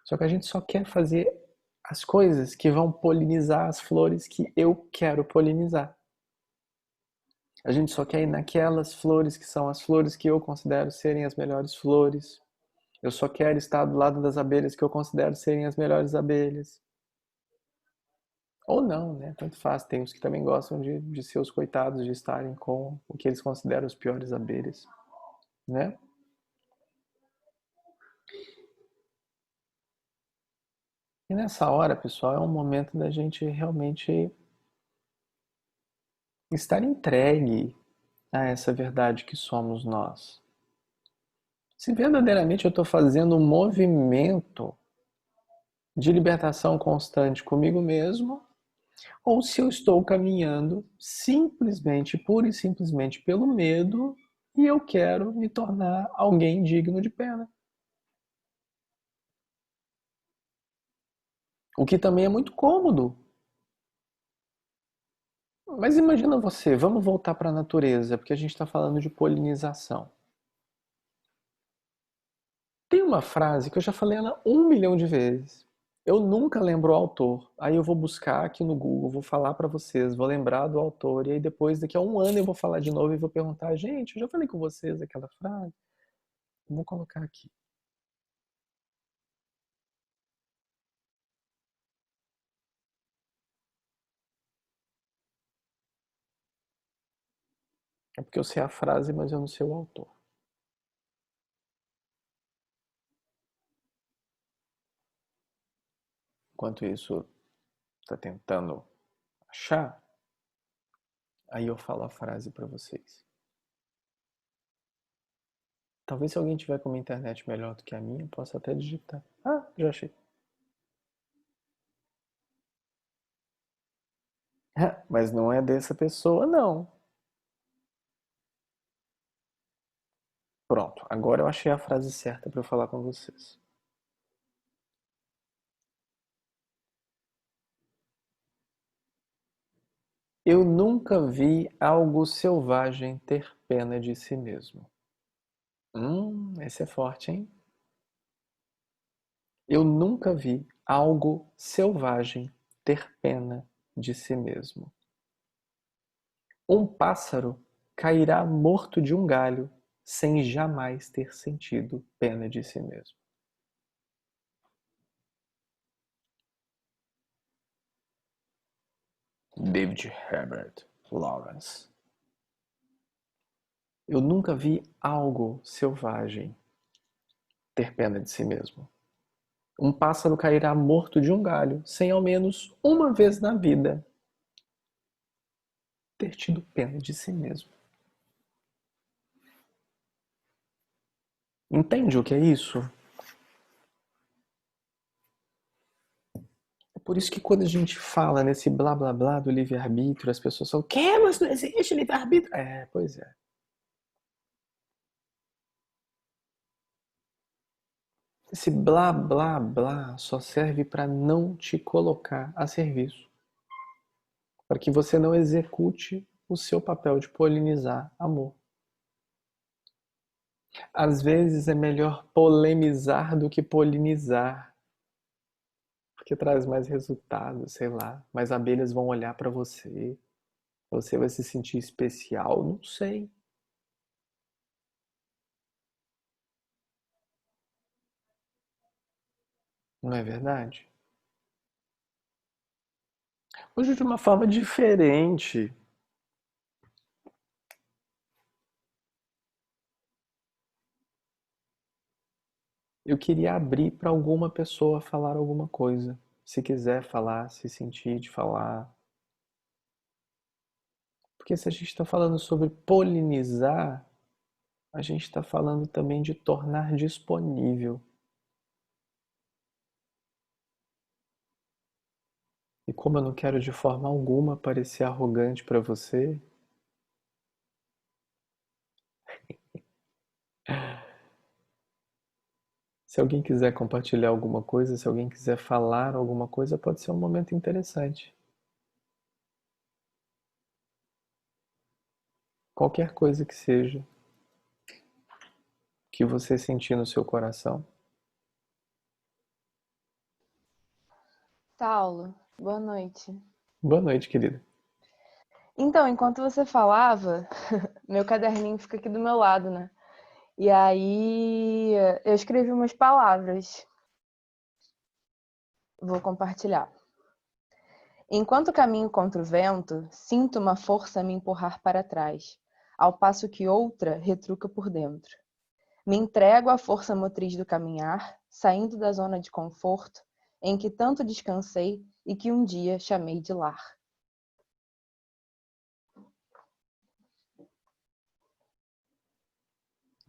Só que a gente só quer fazer as coisas que vão polinizar as flores que eu quero polinizar. A gente só quer ir naquelas flores que são as flores que eu considero serem as melhores flores. Eu só quero estar do lado das abelhas que eu considero serem as melhores abelhas. Ou não, né? Tanto faz. Tem uns que também gostam de ser os coitados, de estarem com o que eles consideram as piores abelhas, né? E nessa hora, pessoal, é um momento da gente realmente estar entregue a essa verdade que somos nós. Se verdadeiramente eu estou fazendo um movimento de libertação constante comigo mesmo, ou se eu estou caminhando simplesmente, pura e simplesmente pelo medo e eu quero me tornar alguém digno de pena. O que também é muito cômodo. Mas imagina você, vamos voltar para a natureza, porque a gente está falando de polinização. Tem uma frase que eu já falei ela 1 milhão de vezes. Eu nunca lembro o autor. Aí eu vou buscar aqui no Google, vou falar para vocês, vou lembrar do autor, e aí depois, daqui a um ano, eu vou falar de novo e vou perguntar, gente, eu já falei com vocês aquela frase? Vou colocar aqui. É porque eu sei a frase, mas eu não sei o autor. Enquanto isso está tentando achar, aí eu falo a frase para vocês. Talvez se alguém tiver com uma internet melhor do que a minha, possa até digitar. Ah, já achei. Mas não é dessa pessoa, não. Pronto, agora eu achei a frase certa para eu falar com vocês. Eu nunca vi algo selvagem ter pena de si mesmo. Esse é forte, hein? Eu nunca vi algo selvagem ter pena de si mesmo. Um pássaro cairá morto de um galho sem jamais ter sentido pena de si mesmo. David Herbert Lawrence. Eu nunca vi algo selvagem ter pena de si mesmo. Um pássaro cairá morto de um galho sem ao menos uma vez na vida ter tido pena de si mesmo. Entende o que é isso? É por isso que quando a gente fala nesse blá blá blá do livre-arbítrio, as pessoas falam, que? Mas não existe livre-arbítrio? É, pois é. Esse blá blá blá só serve para não te colocar a serviço, para que você não execute o seu papel de polinizar amor. Às vezes é melhor polemizar do que polinizar, porque traz mais resultados, sei lá. Mais abelhas vão olhar para você vai se sentir especial, não sei. Não é verdade? Hoje de uma forma diferente. Eu queria abrir para alguma pessoa falar alguma coisa. Se quiser falar, se sentir de falar. Porque se a gente está falando sobre polinizar, a gente está falando também de tornar disponível. E como eu não quero de forma alguma parecer arrogante para você, se alguém quiser compartilhar alguma coisa, se alguém quiser falar alguma coisa, pode ser um momento interessante. Qualquer coisa que seja que você sentir no seu coração. Saulo, boa noite. Boa noite, querida. Então, enquanto você falava, meu caderninho fica aqui do meu lado, né? E aí eu escrevi umas palavras. Vou compartilhar. Enquanto caminho contra o vento, sinto uma força me empurrar para trás, ao passo que outra retruca por dentro. Me entrego à força motriz do caminhar, saindo da zona de conforto, em que tanto descansei e que um dia chamei de lar.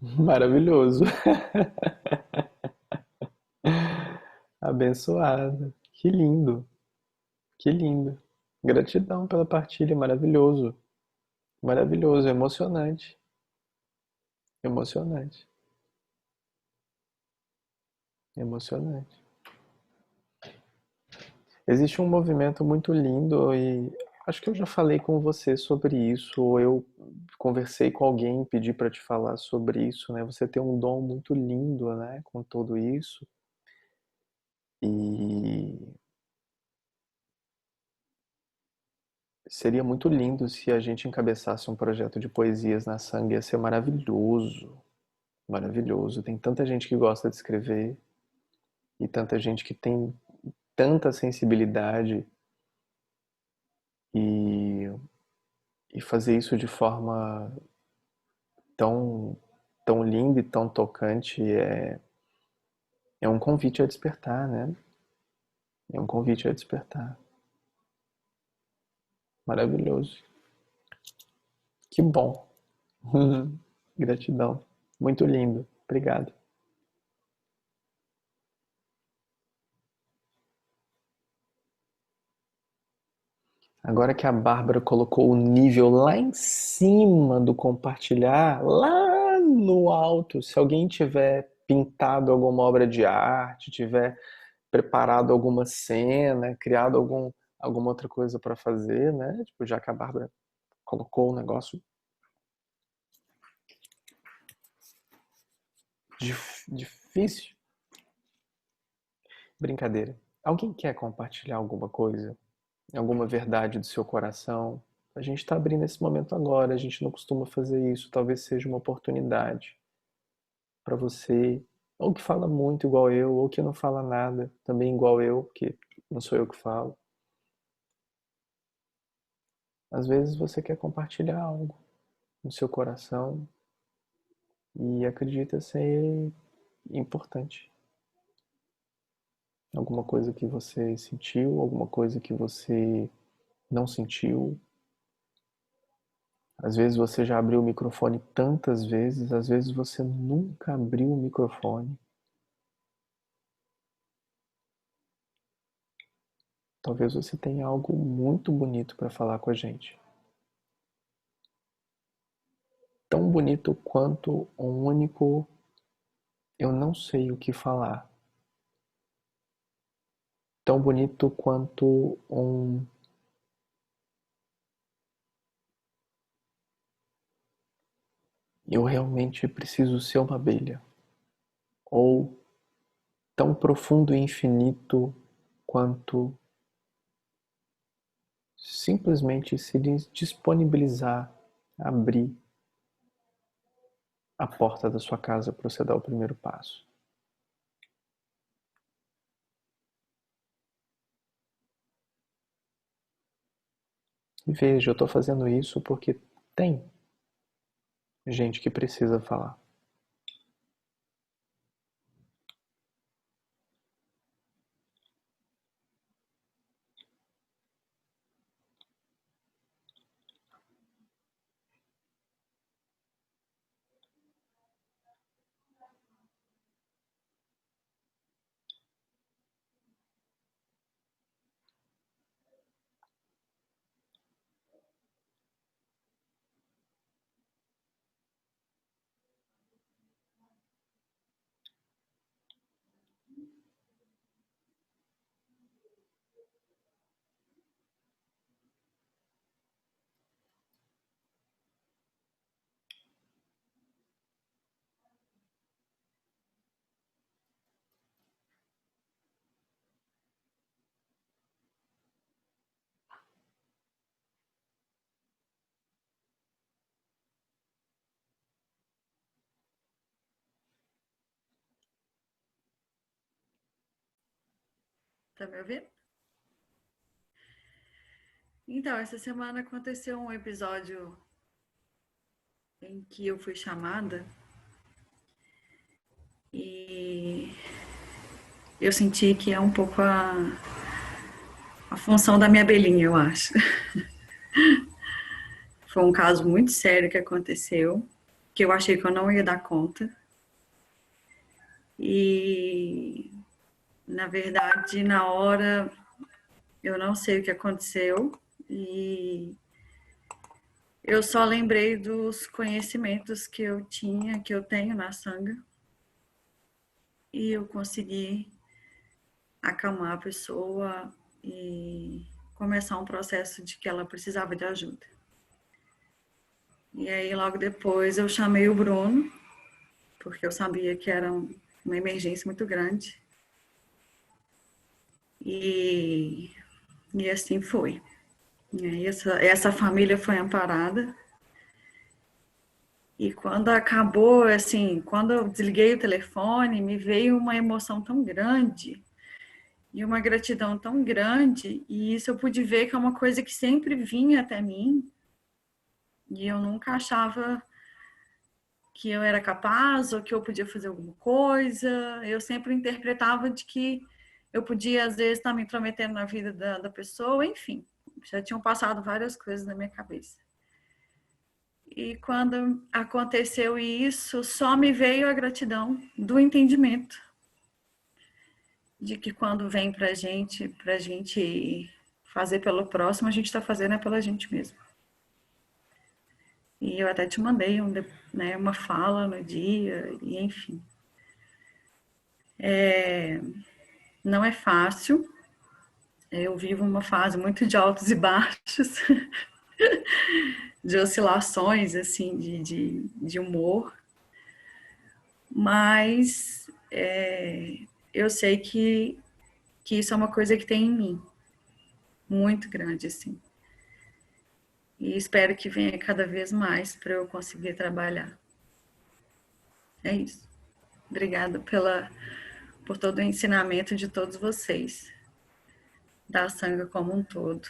Maravilhoso. Abençoado. Que lindo. Que lindo. Gratidão pela partilha, maravilhoso. Maravilhoso, emocionante. Emocionante. Emocionante. Existe um movimento muito lindo e acho que eu já falei com você sobre isso, ou eu conversei com alguém e pedi para te falar sobre isso, né? Você tem um dom muito lindo, né, com tudo isso. E seria muito lindo se a gente encabeçasse um projeto de poesias na Sangue, ia ser maravilhoso. Maravilhoso. Tem tanta gente que gosta de escrever e tanta gente que tem tanta sensibilidade e, e fazer isso de forma tão, tão linda e tão tocante é um convite a despertar, né? É um convite a despertar. Maravilhoso. Que bom. Gratidão. Muito lindo. Obrigado. Agora que a Bárbara colocou o nível lá em cima do compartilhar, lá no alto, se alguém tiver pintado alguma obra de arte, tiver preparado alguma cena, criado alguma outra coisa para fazer, né? Tipo, já que a Bárbara colocou o negócio difícil. Brincadeira. Alguém quer compartilhar alguma coisa? Alguma verdade do seu coração? A gente está abrindo esse momento agora, a gente não costuma fazer isso. Talvez seja uma oportunidade para você, ou que fala muito igual eu, ou que não fala nada também igual eu, porque não sou eu que falo. Às vezes você quer compartilhar algo no seu coração e acredita ser importante. Alguma coisa que você sentiu, alguma coisa que você não sentiu. Às vezes você já abriu o microfone tantas vezes, às vezes você nunca abriu o microfone. Talvez você tenha algo muito bonito para falar com a gente. Tão bonito quanto um único eu não sei o que falar. Tão bonito quanto eu realmente preciso ser uma abelha. Ou tão profundo e infinito quanto simplesmente se disponibilizar a abrir a porta da sua casa para você dar o primeiro passo. E veja, eu estou fazendo isso porque tem gente que precisa falar. Tá me ouvindo? Então, essa semana aconteceu um episódio em que eu fui chamada e eu senti que é um pouco a função da minha abelhinha, eu acho. Foi um caso muito sério que aconteceu, que eu achei que eu não ia dar conta. E, na verdade, na hora, eu não sei o que aconteceu. E eu só lembrei dos conhecimentos que eu tinha, que eu tenho na sanga. E eu consegui acalmar a pessoa e começar um processo de que ela precisava de ajuda. E aí, logo depois, eu chamei o Bruno, porque eu sabia que era uma emergência muito grande. E, e assim foi. E aí essa família foi amparada. E quando acabou, assim, quando eu desliguei o telefone, me veio uma emoção tão grande e uma gratidão tão grande. E isso eu pude ver que é uma coisa que sempre vinha até mim. E eu nunca achava que eu era capaz ou que eu podia fazer alguma coisa. Eu sempre interpretava de que eu podia, às vezes, estar me intrometendo na vida da pessoa, enfim. Já tinham passado várias coisas na minha cabeça. E quando aconteceu isso, só me veio a gratidão do entendimento de que quando vem pra gente fazer pelo próximo, a gente está fazendo é pela gente mesmo. E eu até te mandei uma fala no dia, e enfim. Não é fácil, eu vivo uma fase muito de altos e baixos, de oscilações, assim, de humor, mas eu sei que isso é uma coisa que tem em mim, muito grande, assim. E espero que venha cada vez mais para eu conseguir trabalhar. É isso. Obrigada por todo o ensinamento de todos vocês, da Sanga como um todo,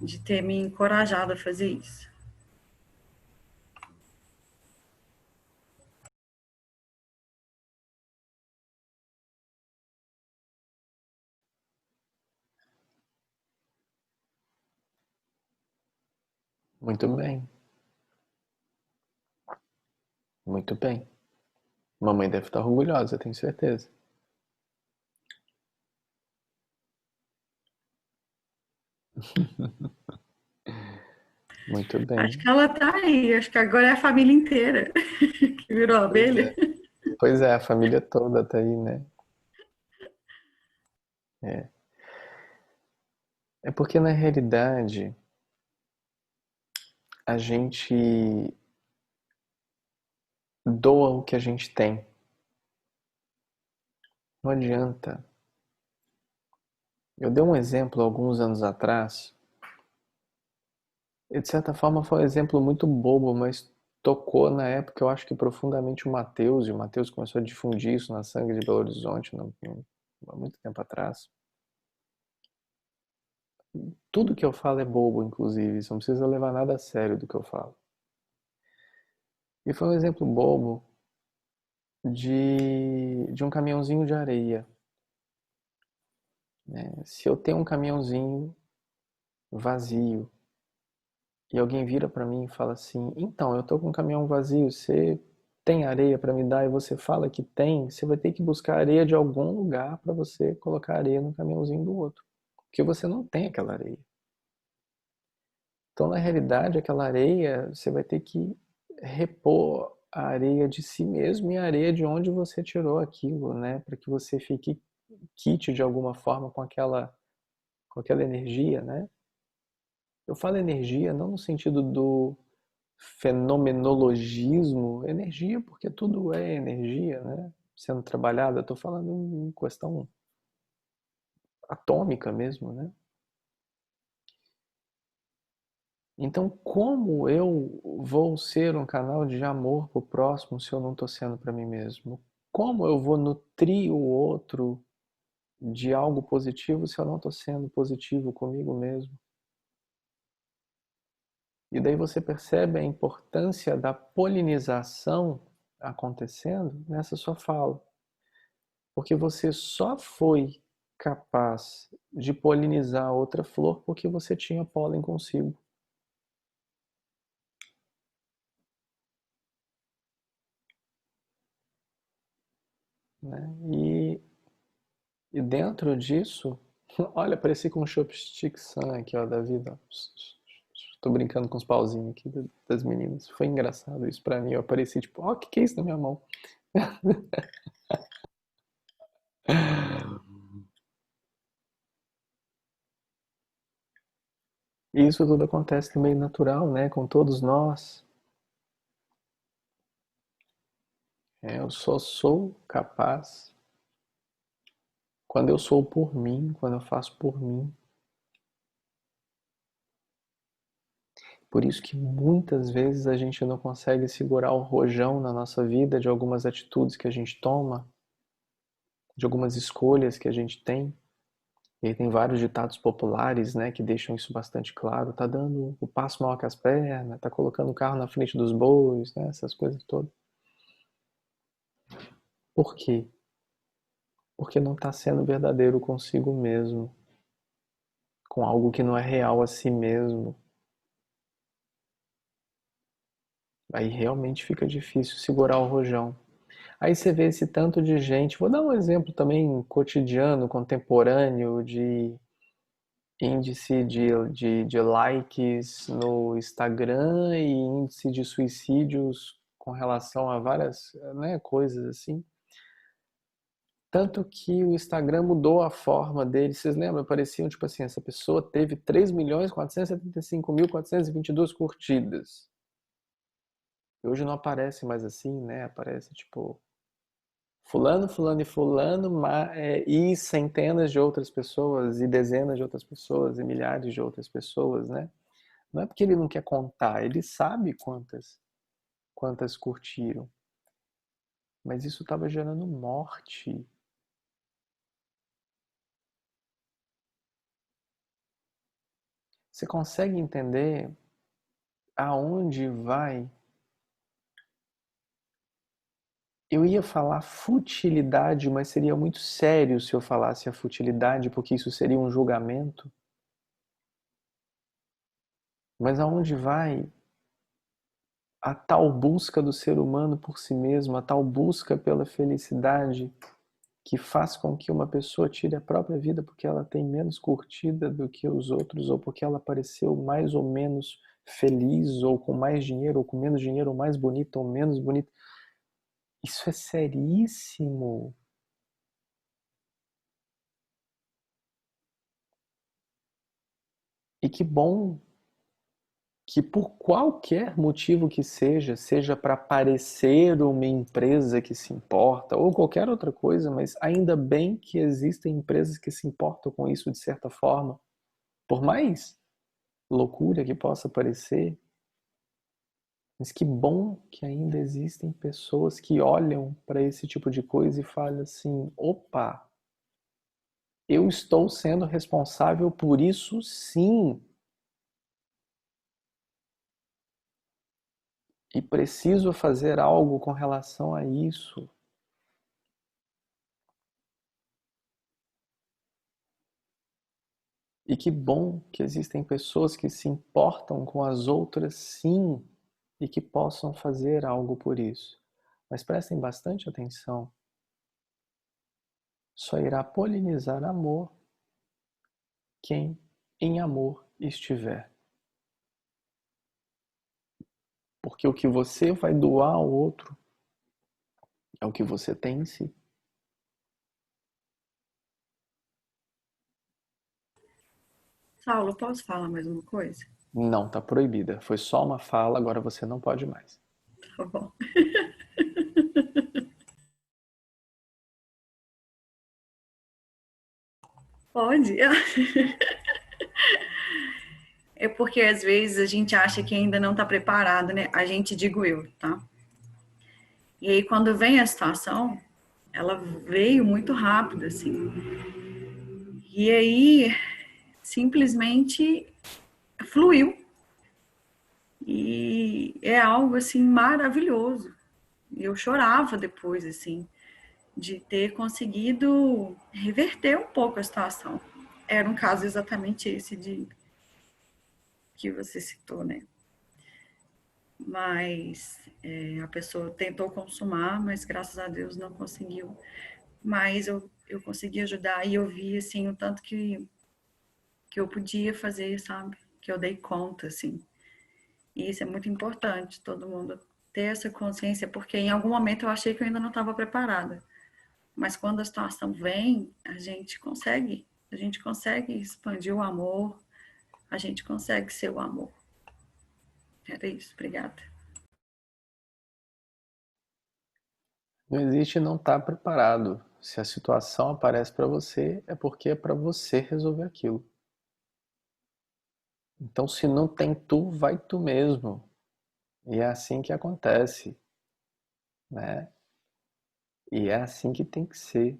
de ter me encorajado a fazer isso. Muito bem, muito bem. Mamãe deve estar orgulhosa, tenho certeza. Muito Acho bem. que ela tá aí, acho que agora é a família inteira que virou Pois abelha. é. Pois é, a família toda tá aí, né? É. É porque na realidade a gente doa o que a gente tem. Não adianta. Eu dei um exemplo alguns anos atrás, e de certa forma foi um exemplo muito bobo, mas tocou na época, eu acho que profundamente o Matheus, e o Matheus começou a difundir isso na Sangue de Belo Horizonte há muito tempo atrás. Tudo que eu falo é bobo, inclusive, você não precisa levar nada a sério do que eu falo. E foi um exemplo bobo de um caminhãozinho de areia, né? Se eu tenho um caminhãozinho vazio e alguém vira para mim e fala assim: então, eu tô com um caminhão vazio, você tem areia para me dar? E você fala que tem, você vai ter que buscar areia de algum lugar para você colocar areia no caminhãozinho do outro, porque você não tem aquela areia. Então, na realidade, aquela areia você vai ter que repor a areia de si mesmo e a areia de onde você tirou aquilo, né? Para que você fique quite de alguma forma com aquela energia, né? Eu falo energia não no sentido do fenomenologismo, energia porque tudo é energia, né? Sendo trabalhada, eu estou falando em questão atômica mesmo, né? Então, como eu vou ser um canal de amor para o próximo se eu não estou sendo para mim mesmo? Como eu vou nutrir o outro de algo positivo se eu não estou sendo positivo comigo mesmo? E daí você percebe a importância da polinização acontecendo nessa sua fala. Porque você só foi capaz de polinizar outra flor porque você tinha pólen consigo. Né? E dentro disso, olha, pareci com um chopstick sun aqui, ó, da vida. Tô brincando com os pauzinhos aqui das meninas. Foi engraçado isso pra mim. Eu apareci tipo, ó, que é isso na minha mão? E isso tudo acontece no meio natural, né? Com todos nós. Eu só sou capaz quando eu sou por mim, quando eu faço por mim. Por isso que muitas vezes a gente não consegue segurar o rojão na nossa vida de algumas atitudes que a gente toma, de algumas escolhas que a gente tem. E aí tem vários ditados populares, né, que deixam isso bastante claro. Tá dando o passo maior que as pernas, tá colocando o carro na frente dos bois, né, essas coisas todas. Por quê? Porque não está sendo verdadeiro consigo mesmo, com algo que não é real a si mesmo. Aí realmente fica difícil segurar o rojão. Aí você vê esse tanto de gente. Vou dar um exemplo também cotidiano, contemporâneo, de índice de likes no Instagram e índice de suicídios com relação a várias, né, coisas assim. Tanto que o Instagram mudou a forma dele. Vocês lembram? Pareciam tipo assim, essa pessoa teve 3.475.422 curtidas. E hoje não aparece mais assim, né? Aparece tipo fulano, fulano e fulano, e centenas de outras pessoas, e dezenas de outras pessoas, e milhares de outras pessoas, né? Não é porque ele não quer contar, ele sabe quantas curtiram. Mas isso estava gerando morte. Você consegue entender aonde vai? Eu ia falar futilidade, mas seria muito sério se eu falasse a futilidade, porque isso seria um julgamento. Mas aonde vai a tal busca do ser humano por si mesmo, a tal busca pela felicidade que faz com que uma pessoa tire a própria vida porque ela tem menos curtida do que os outros, ou porque ela pareceu mais ou menos feliz, ou com mais dinheiro, ou com menos dinheiro, ou mais bonita, ou menos bonita. Isso é seríssimo. E que bom que por qualquer motivo que seja para parecer uma empresa que se importa ou qualquer outra coisa, mas ainda bem que existem empresas que se importam com isso de certa forma, por mais loucura que possa parecer, mas que bom que ainda existem pessoas que olham para esse tipo de coisa e falam assim: opa, eu estou sendo responsável por isso sim. E preciso fazer algo com relação a isso. E que bom que existem pessoas que se importam com as outras, sim, e que possam fazer algo por isso. Mas prestem bastante atenção. Só irá polinizar amor quem em amor estiver. Porque o que você vai doar ao outro é o que você tem em si. Saulo, posso falar mais uma coisa? Não, tá proibida. Foi só uma fala, agora você não pode mais. Tá bom. Pode? É porque às vezes a gente acha que ainda não está preparado, né? A gente, digo eu, tá? E aí quando vem a situação, ela veio muito rápido, assim. E aí simplesmente fluiu. E é algo assim maravilhoso. E eu chorava depois, assim. de ter conseguido reverter um pouco a situação. Era um caso exatamente esse de que você citou, né? Mas a pessoa tentou consumar, mas graças a Deus não conseguiu. Mas eu consegui ajudar e eu vi, assim, o tanto que eu podia fazer, sabe? Que eu dei conta, assim. E isso é muito importante, todo mundo ter essa consciência, porque em algum momento eu achei que eu ainda não estava preparada. Mas quando a situação vem, a gente consegue expandir o amor, a gente consegue ser o amor. Era isso, obrigada. Não existe não estar preparado. Se a situação aparece para você, é porque é para você resolver aquilo. Então, se não tem tu, vai tu mesmo. E é assim que acontece, né? E é assim que tem que ser.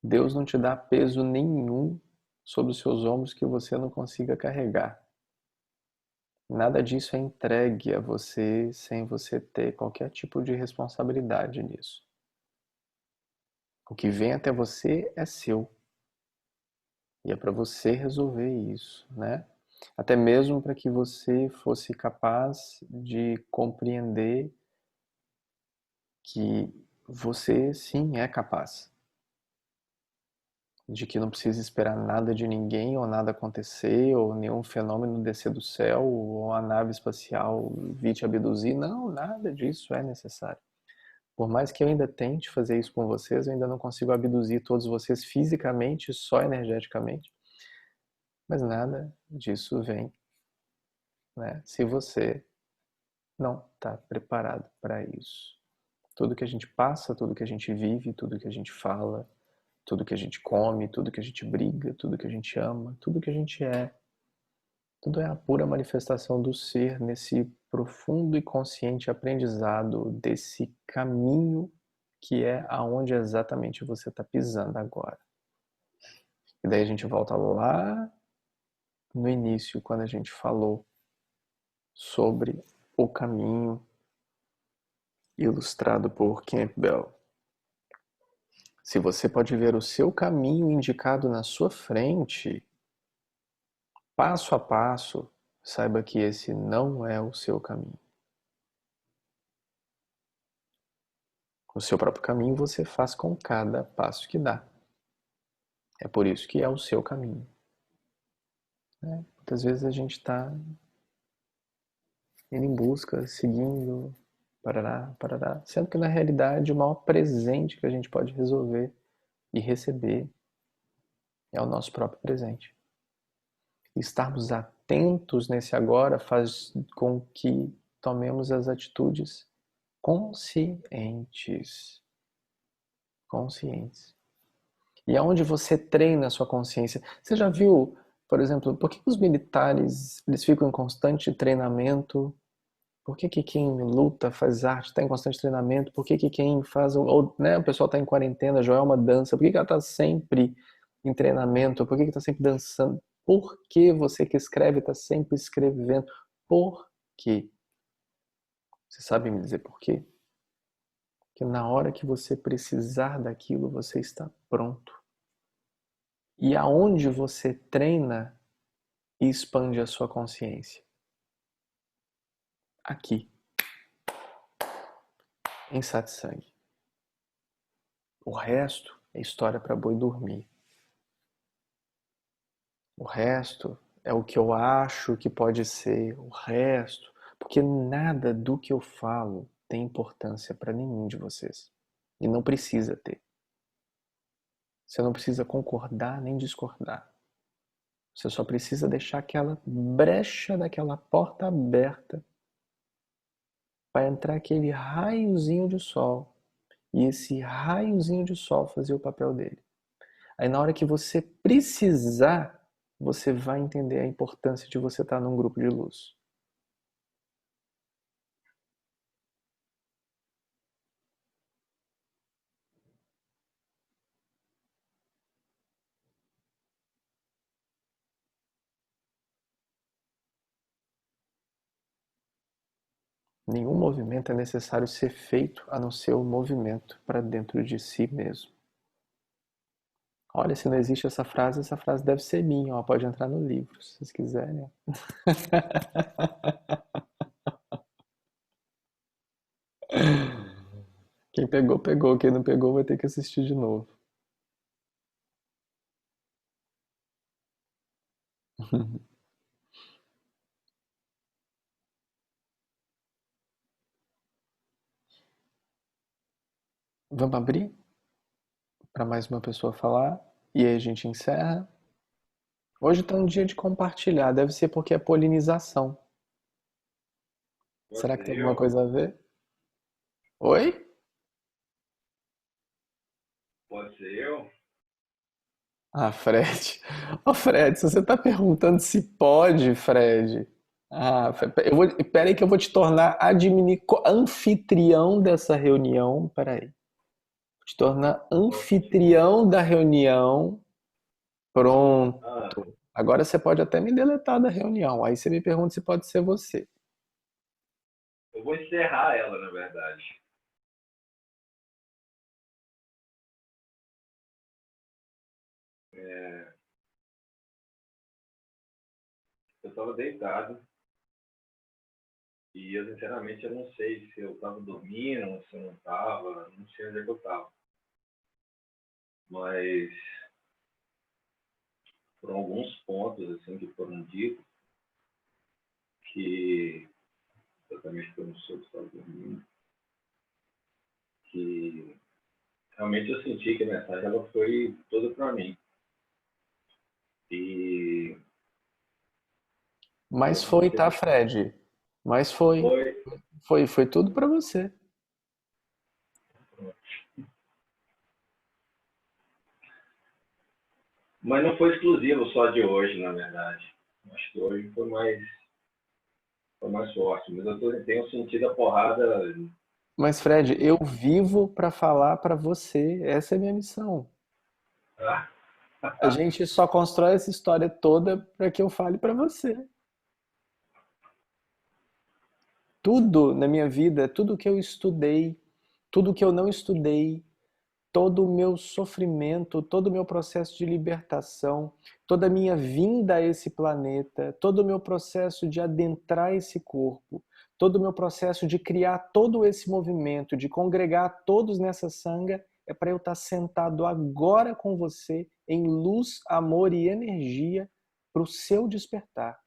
Deus não te dá peso nenhum sobre os seus ombros que você não consiga carregar. Nada disso é entregue a você sem você ter qualquer tipo de responsabilidade nisso. O que vem até você é seu. E é para você resolver isso, né? Até mesmo para que você fosse capaz de compreender que você sim é capaz. De que não precisa esperar nada de ninguém, ou nada acontecer, ou nenhum fenômeno descer do céu, ou a nave espacial vir te abduzir. Não, nada disso é necessário. Por mais que eu ainda tente fazer isso com vocês, eu ainda não consigo abduzir todos vocês fisicamente, só energeticamente. Mas nada disso vem, né? Se você não está preparado para isso. Tudo que a gente passa, tudo que a gente vive, tudo que a gente fala, tudo que a gente come, tudo que a gente briga, tudo que a gente ama, tudo que a gente é, tudo é a pura manifestação do ser nesse profundo e consciente aprendizado desse caminho que é aonde exatamente você está pisando agora. E daí a gente volta lá no início, quando a gente falou sobre o caminho ilustrado por Campbell. Se você pode ver o seu caminho indicado na sua frente, passo a passo, saiba que esse não é o seu caminho. O seu próprio caminho você faz com cada passo que dá. É por isso que é o seu caminho. Né? Muitas vezes a gente está indo em busca, seguindo, parará, parará, sendo que na realidade o maior presente que a gente pode resolver e receber é o nosso próprio presente. E estarmos atentos nesse agora faz com que tomemos as atitudes conscientes. Conscientes. E aonde você treina a sua consciência? Você já viu, por exemplo, por que os militares eles ficam em constante treinamento? Por que quem luta, faz arte, está em constante treinamento? Por que quem faz, ou, né, o pessoal está em quarentena, Joelma dança, por que ela está sempre em treinamento? Por que está sempre dançando? Por que você que escreve está sempre escrevendo? Por quê? Você sabe me dizer por quê? Porque na hora que você precisar daquilo, você está pronto. E aonde você treina e expande a sua consciência? Aqui, em Satsang. O resto é história para boi dormir. O resto é o que eu acho que pode ser. O resto, porque nada do que eu falo tem importância para nenhum de vocês. E não precisa ter. Você não precisa concordar nem discordar. Você só precisa deixar aquela brecha daquela porta aberta para entrar aquele raiozinho de sol. E esse raiozinho de sol fazer o papel dele. Aí na hora que você precisar, você vai entender a importância de você estar num grupo de luz. Nenhum movimento é necessário ser feito a não ser o movimento para dentro de si mesmo. Olha, se não existe essa frase deve ser minha, ó, pode entrar no livro, se vocês quiserem. Quem pegou, pegou. Quem não pegou vai ter que assistir de novo. Vamos abrir para mais uma pessoa falar e aí a gente encerra. Hoje está um dia de compartilhar, deve ser porque é polinização. Pode Será que ser tem alguma eu? coisa a ver? Oi? Pode ser eu? Ah, Fred. Ô, Fred, se você está perguntando se pode, Fred. Ah, peraí que eu vou te tornar anfitrião dessa reunião. Peraí. Vou te tornar anfitrião da reunião. Pronto. Ah, Agora você pode até me deletar da reunião. Aí você me pergunta se pode ser você. eu vou encerrar ela, na verdade. Eu estava deitado e eu, sinceramente, eu não sei se eu estava dormindo, se eu não estava, não sei onde é que eu estava. Mas foram alguns pontos assim que foram ditos que exatamente que eu não soube se estava dormindo, que realmente eu senti que a mensagem ela foi toda para mim. E Mas eu foi, senti tá, Fred? Mas foi. foi, Foi tudo pra você. mas não foi exclusivo só de hoje, na verdade. Acho que hoje foi mais forte, mas eu tenho sentido a porrada. Mas, Fred, eu vivo pra falar pra você. Essa é a minha missão. Ah, A gente só constrói essa história toda pra que eu fale pra você. Tudo na minha vida, tudo que eu estudei, tudo que eu não estudei, todo o meu sofrimento, todo o meu processo de libertação, toda a minha vinda a esse planeta, todo o meu processo de adentrar esse corpo, todo o meu processo de criar todo esse movimento, de congregar todos nessa sanga, é para eu estar sentado agora com você em luz, amor e energia para o seu despertar.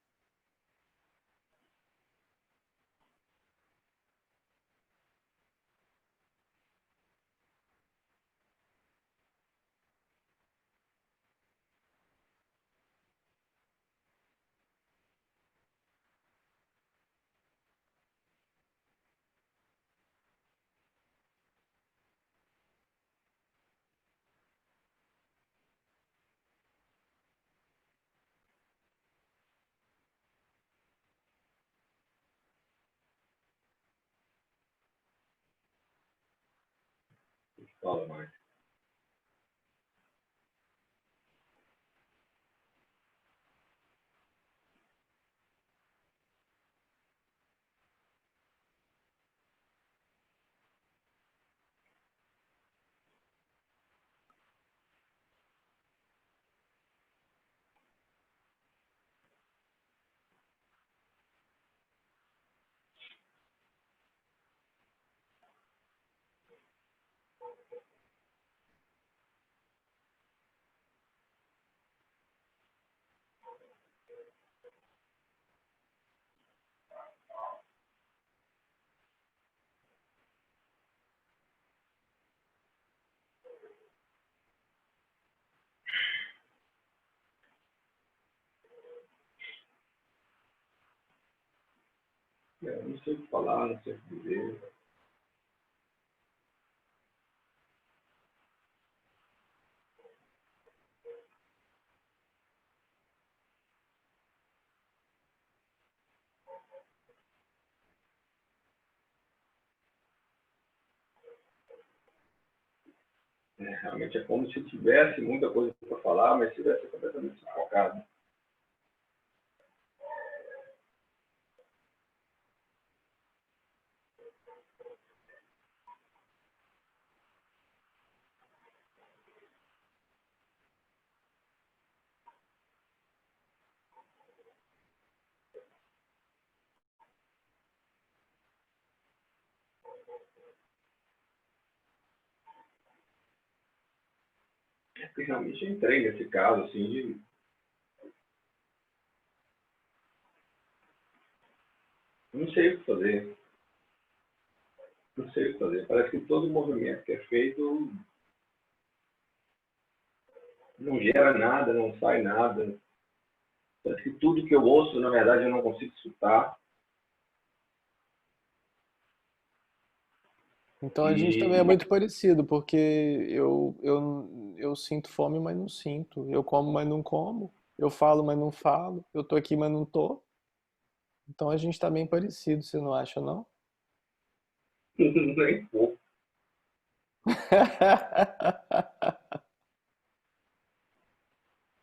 fala mais. Eu não sei o que falar, não sei o que dizer. Realmente é como se tivesse muita coisa para falar, mas estivesse completamente sufocado. Porque realmente eu entrei nesse caso, assim, de não sei o que fazer. Não sei o que fazer. Parece que todo movimento que é feito não gera nada, não sai nada. Parece que tudo que eu ouço, na verdade, eu não consigo escutar. Então a gente também é muito parecido, porque eu sinto fome, mas não sinto. Eu como, mas não como. Eu falo, mas não falo. Eu tô aqui, mas não tô. Então a gente tá bem parecido, você não acha, não? Nem pouco,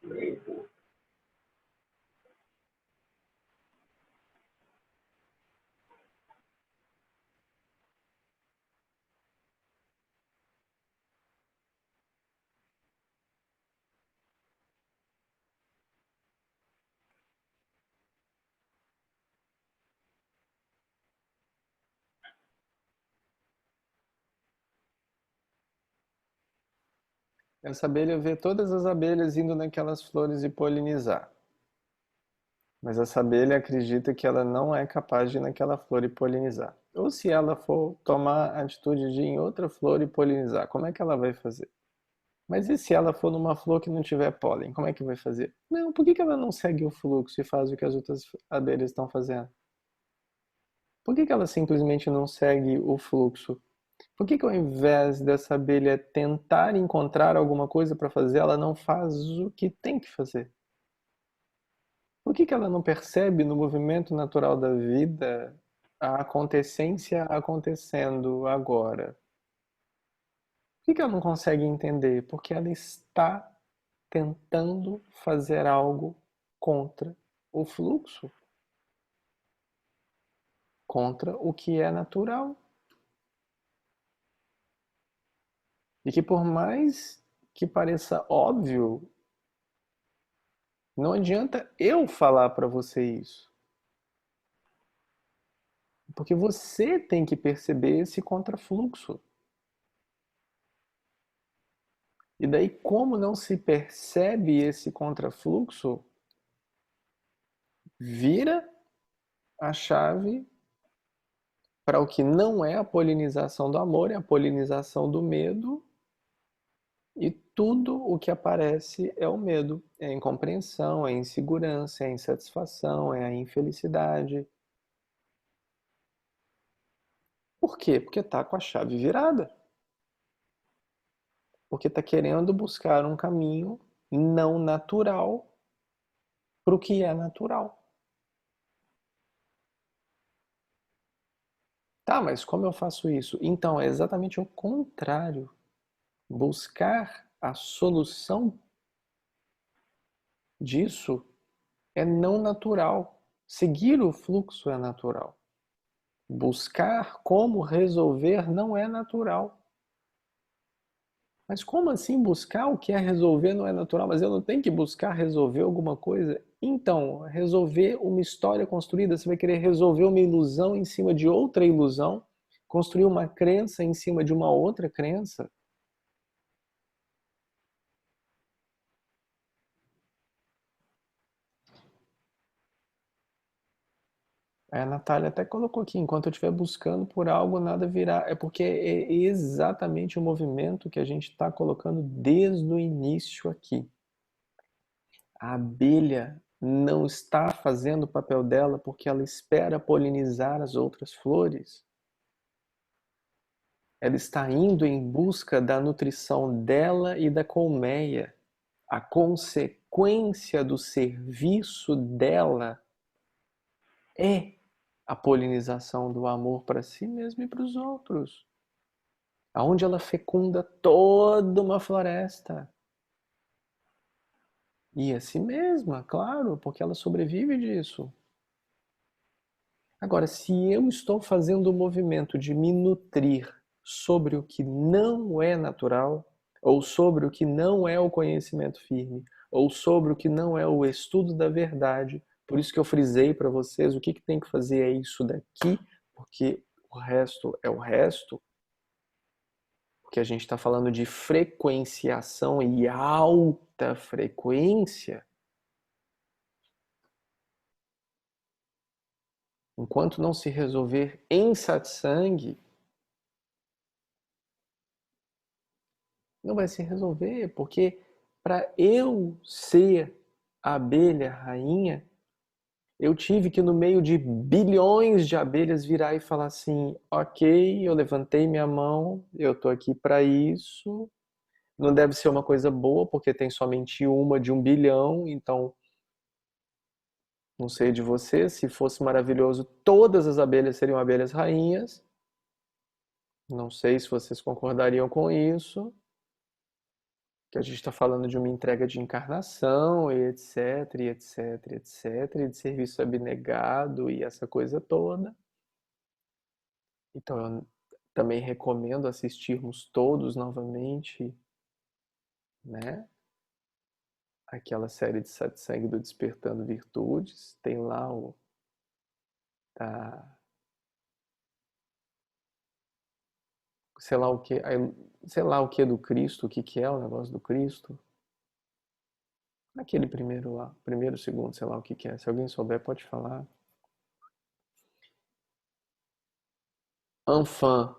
nem pouco. Essa abelha vê todas as abelhas indo naquelas flores e polinizar. Mas essa abelha acredita que ela não é capaz de ir naquela flor e polinizar. Ou se ela for tomar a atitude de ir em outra flor e polinizar, como é que ela vai fazer? Mas e se ela for numa flor que não tiver pólen, como é que vai fazer? Não, por que que ela não segue o fluxo e faz o que as outras abelhas estão fazendo? Por que que ela simplesmente não segue o fluxo? Por que que ao invés dessa abelha tentar encontrar alguma coisa para fazer, ela não faz o que tem que fazer? Por que que ela não percebe no movimento natural da vida a acontecência acontecendo agora? Por que que ela não consegue entender? Porque ela está tentando fazer algo contra o fluxo, contra o que é natural. E que por mais que pareça óbvio, não adianta eu falar para você isso. Porque você tem que perceber esse contrafluxo. E daí, como não se percebe esse contrafluxo, vira a chave para o que não é a polinização do amor, é a polinização do medo, e tudo o que aparece é o medo. É a incompreensão, é a insegurança, é a insatisfação, é a infelicidade. Por quê? Porque está com a chave virada. Porque está querendo buscar um caminho não natural para o que é natural. Tá, mas como eu faço isso? Então, é exatamente o contrário. Buscar a solução disso é não natural. Seguir o fluxo é natural. Buscar como resolver não é natural. Mas como assim buscar o que é resolver não é natural? Mas eu não tenho que buscar resolver alguma coisa? Então, resolver uma história construída, você vai querer resolver uma ilusão em cima de outra ilusão, construir uma crença em cima de uma outra crença. A Natália até colocou aqui, enquanto eu estiver buscando por algo, nada virá. É porque é exatamente o movimento que a gente está colocando desde o início aqui. A abelha não está fazendo o papel dela porque ela espera polinizar as outras flores. Ela está indo em busca da nutrição dela e da colmeia. A consequência do serviço dela é a polinização do amor para si mesma e para os outros. Aonde ela fecunda toda uma floresta. E a si mesma, claro, porque ela sobrevive disso. Agora, se eu estou fazendo o movimento de me nutrir sobre o que não é natural, ou sobre o que não é o conhecimento firme, ou sobre o que não é o estudo da verdade, por isso que eu frisei para vocês, o que tem que fazer é isso daqui, porque o resto é o resto. porque a gente está falando de frequenciação e alta frequência, enquanto não se resolver em satsang, não vai se resolver, porque para eu ser a abelha rainha, eu tive que, no meio de bilhões de abelhas, virar e falar assim: ok, eu levantei minha mão, eu tô aqui para isso. Não deve ser uma coisa boa, porque tem somente uma de 1 bilhão, então não sei de você, se fosse maravilhoso, todas as abelhas seriam abelhas rainhas. Não sei se vocês concordariam com isso, que a gente está falando de uma entrega de encarnação, e etc, e etc, e etc, e de serviço abnegado e essa coisa toda. Então eu também recomendo assistirmos todos novamente, né? Aquela série de Satsang do Despertando Virtudes. Tem lá o... Tá, sei lá o que, sei lá o que do Cristo, o que que é o negócio do Cristo. Aquele primeiro lá, primeiro, segundo, sei lá o que que é. Se alguém souber, pode falar. Enfim,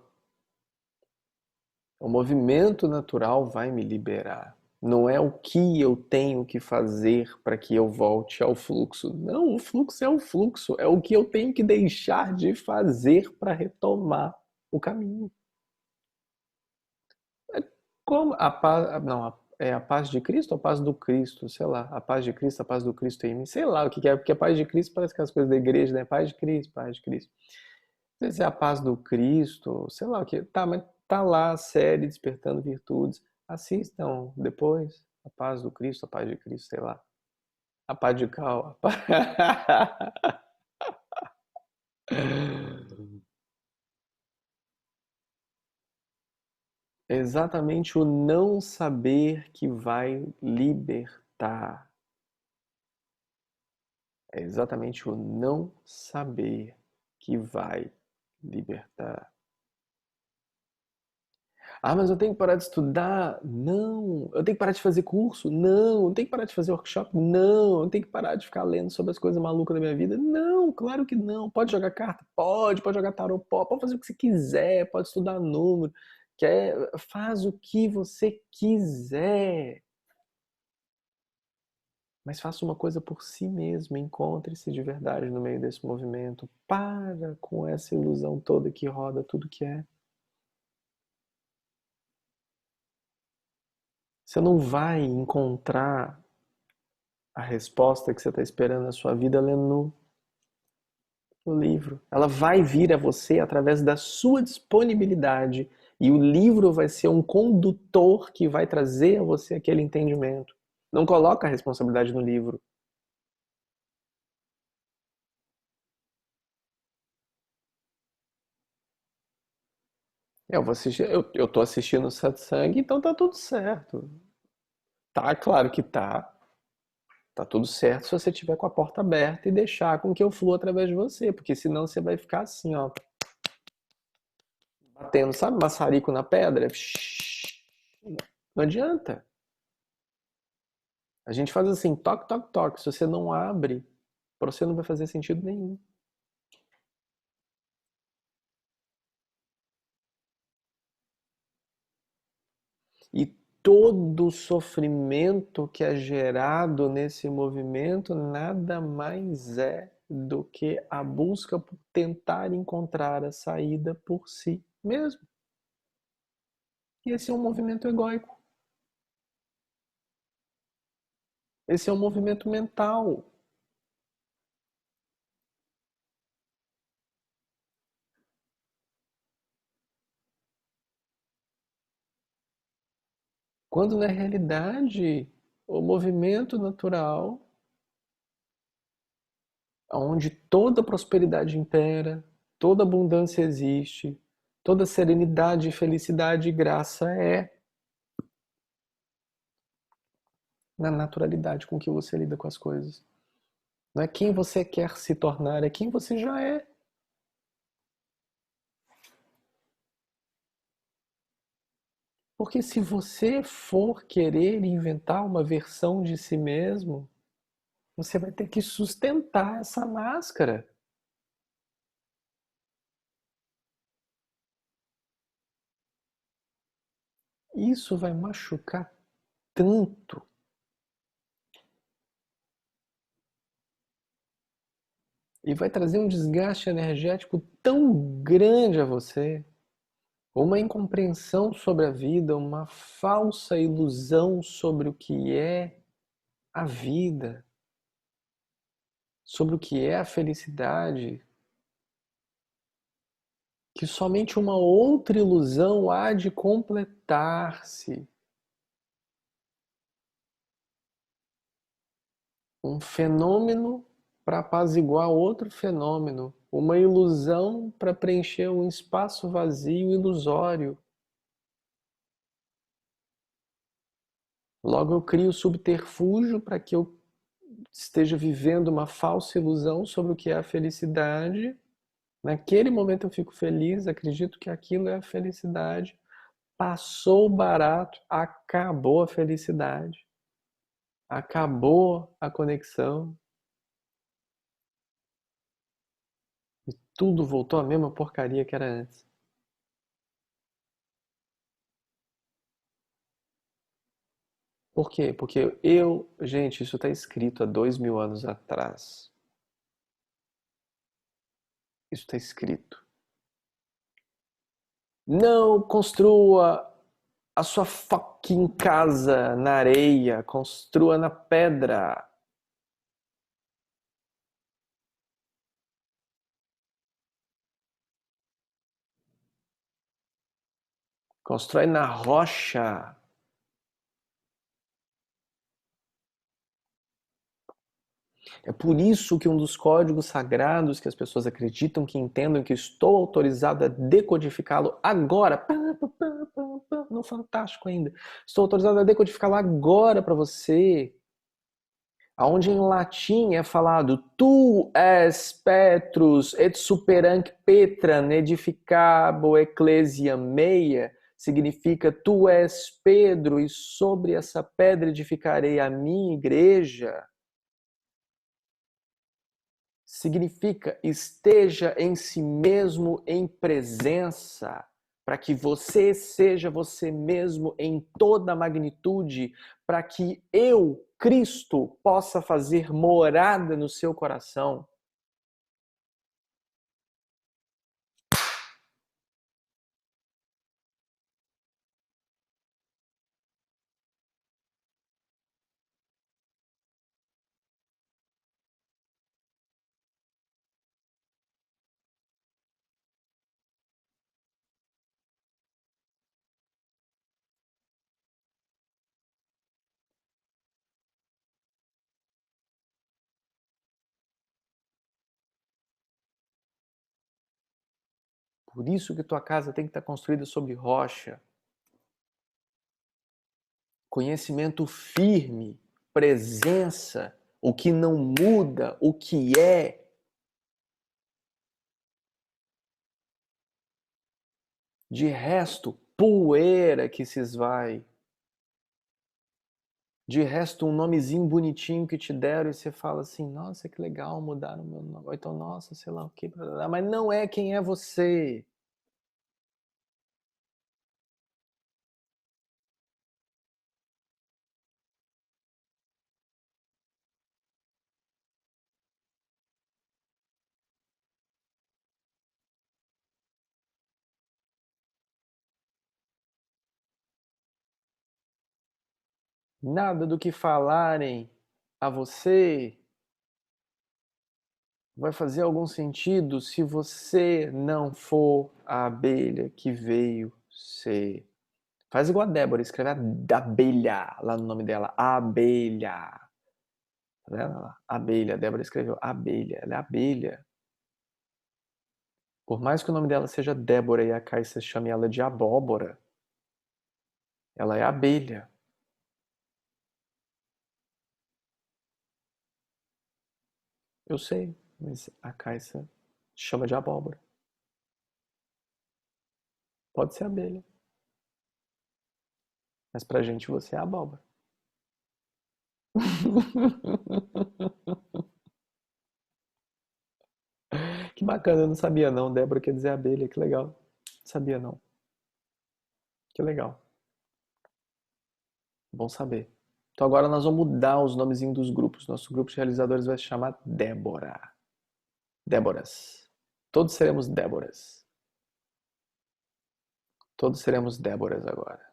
o movimento natural vai me liberar. Não é o que eu tenho que fazer para que eu volte ao fluxo. Não, o fluxo é o fluxo. É o que eu tenho que deixar de fazer para retomar o caminho. Como a paz, não, é a paz de Cristo ou a paz do Cristo? Sei lá, a paz de Cristo, a paz do Cristo em mim. Sei lá o que é, porque a paz de Cristo parece que as coisas da igreja, né? Paz de Cristo, paz de Cristo. Não sei se é a paz do Cristo, sei lá o que. Tá, mas tá lá a série Despertando Virtudes. Assistam depois. A paz do Cristo, a paz de Cristo, sei lá. A paz de Cal. É exatamente o não saber que vai libertar. É exatamente o não saber que vai libertar. Ah, mas eu tenho que parar de estudar? Não. Eu tenho que parar de fazer curso? Não. Eu tenho que parar de fazer workshop? Não. Eu tenho que parar de ficar lendo sobre as coisas malucas da minha vida? Não, claro que não. Pode jogar carta? Pode jogar tarot? Pode fazer o que você quiser, pode estudar número. Faz o que você quiser. Mas faça uma coisa por si mesmo, encontre-se de verdade no meio desse movimento. Para com essa ilusão toda que roda tudo que é. Você não vai encontrar a resposta que você está esperando na sua vida lendo no livro. Ela vai vir a você através da sua disponibilidade e o livro vai ser um condutor que vai trazer a você aquele entendimento. Não coloca a responsabilidade no livro. Eu tô assistindo o Satsang, então tá tudo certo. Tá, claro que tá. Tá tudo certo se você tiver com a porta aberta e deixar com que eu flua através de você, porque senão você vai ficar assim, ó, batendo, sabe, maçarico na pedra? Não adianta. A gente faz assim, toque, toque, toque. Se você não abre, para você não vai fazer sentido nenhum. E todo o sofrimento que é gerado nesse movimento nada mais é do que a busca por tentar encontrar a saída por si mesmo. E esse é um movimento egóico. Esse é um movimento mental. Quando na realidade o movimento natural, onde toda prosperidade impera, toda abundância existe, toda serenidade, felicidade e graça é na naturalidade com que você lida com as coisas. Não é quem você quer se tornar, é quem você já é. Porque se você for querer inventar uma versão de si mesmo, você vai ter que sustentar essa máscara. Isso vai machucar tanto. E vai trazer um desgaste energético tão grande a você, uma incompreensão sobre a vida, uma falsa ilusão sobre o que é a vida, sobre o que é a felicidade, que somente uma outra ilusão há de completar-se. Um fenômeno para apaziguar outro fenômeno, uma ilusão para preencher um espaço vazio ilusório. Logo eu crio subterfúgio para que eu esteja vivendo uma falsa ilusão sobre o que é a felicidade. Naquele momento eu fico feliz, acredito que aquilo é a felicidade. Passou o barato, acabou a felicidade. Acabou a conexão. E tudo voltou à mesma porcaria que era antes. Por quê? Porque gente, isso está escrito há 2000 anos atrás. Isso está escrito. Não construa a sua fucking casa na areia, construa na pedra. Constrói na rocha. É por isso que um dos códigos sagrados que as pessoas acreditam que entendam que estou autorizado a decodificá-lo agora, no Fantástico ainda, estou autorizado a decodificá-lo agora para você, aonde em latim é falado tu és Petrus et superanc Petram edificabo ecclesiam meia, significa tu és Pedro e sobre essa pedra edificarei a minha igreja. Significa esteja em si mesmo em presença, para que você seja você mesmo em toda a magnitude, para que eu, Cristo, possa fazer morada no seu coração. Por isso que tua casa tem que estar construída sobre rocha. Conhecimento firme, presença, o que não muda, o que é. De resto, poeira que se esvai. De resto, um nomezinho bonitinho que te deram e você fala assim, nossa, que legal, mudaram meu nome. Ou então, nossa, sei lá o que, mas não é quem é você. Nada do que falarem a você vai fazer algum sentido se você não for a abelha que veio ser. Faz igual a Débora, escreve a abelha lá no nome dela, abelha. Tá vendo? Abelha, a Débora escreveu abelha, ela é abelha. Por mais que o nome dela seja Débora e a Caixa chame ela de abóbora, ela é abelha. Eu sei, mas a Caixa chama de abóbora. Pode ser abelha. Mas pra gente você é abóbora. Que bacana, eu não sabia não. Débora quer dizer abelha, que legal. Não sabia não. Que legal. Bom saber. Então agora nós vamos mudar os nomezinhos dos grupos. Nosso grupo de realizadores vai se chamar Débora. Déboras. Todos seremos Déboras. Todos seremos Déboras agora.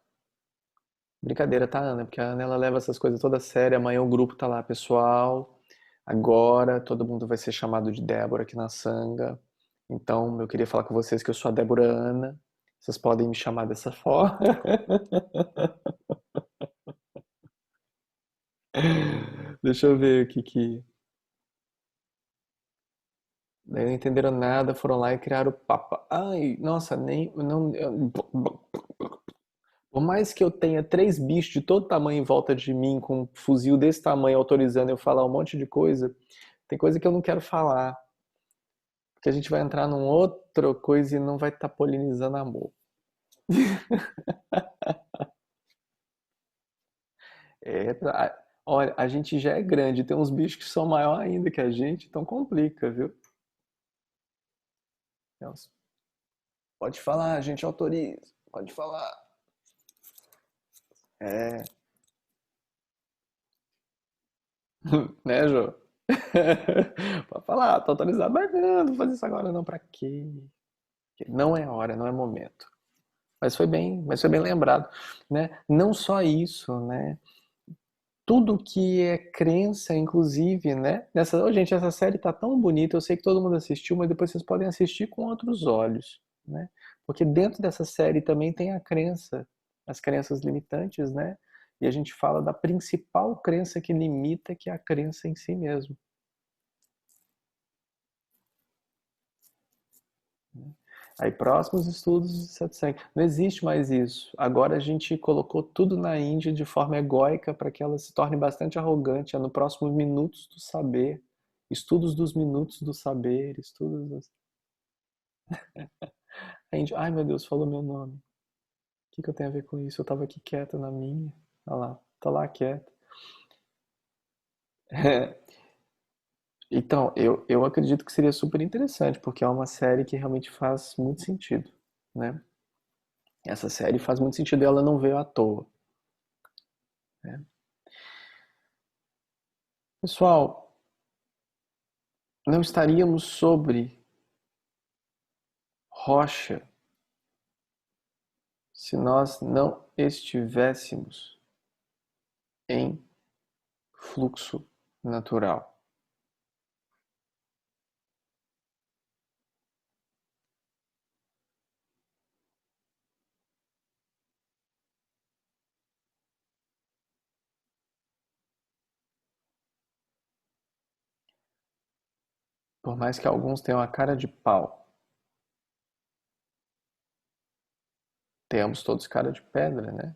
Brincadeira, tá, Ana? Porque a Ana ela leva essas coisas toda séria. Amanhã o grupo tá lá, pessoal. Agora todo mundo vai ser chamado de Débora aqui na Sanga. Então eu queria falar com vocês que eu sou a Débora Ana. Vocês podem me chamar dessa forma. Deixa eu ver o que. Daí não entenderam nada, foram lá e criaram o Papa. Ai, nossa, nem. Não, por mais que eu tenha 3 bichos de todo tamanho em volta de mim, com um fuzil desse tamanho autorizando eu falar um monte de coisa, tem coisa que eu não quero falar. Porque a gente vai entrar num outra coisa e não vai estar polinizando amor. Olha, a gente já é grande, tem uns bichos que são maior ainda que a gente, então complica, viu? Pode falar, a gente autoriza. Pode falar. É. Né, Jô? Pode falar, tô autorizado, mas não vou fazer isso agora não, pra quê? Porque não é hora, não é momento. Mas foi bem lembrado, né? Não só isso, né? Tudo que é crença, inclusive, né? Gente, essa série tá tão bonita, eu sei que todo mundo assistiu, mas depois vocês podem assistir com outros olhos, né? Porque dentro dessa série também tem a crença, as crenças limitantes, né? E a gente fala da principal crença que limita, que é a crença em si mesmo. Aí, próximos estudos de satsang. Não existe mais isso. Agora a gente colocou tudo na Índia de forma egóica para que ela se torne bastante arrogante. É no próximo Minutos do Saber. Estudos dos Minutos do Saber. Estudos dos... A Índia... Ai, meu Deus, falou meu nome. O que eu tenho a ver com isso? Eu estava aqui quieta na minha. Olha lá, tá lá quieta. Então, eu acredito que seria super interessante, porque é uma série que realmente faz muito sentido, né? Essa série faz muito sentido e ela não veio à toa, né? Pessoal, não estaríamos sobre rocha se nós não estivéssemos em fluxo natural. Por mais que alguns tenham a cara de pau, tenhamos todos cara de pedra, né?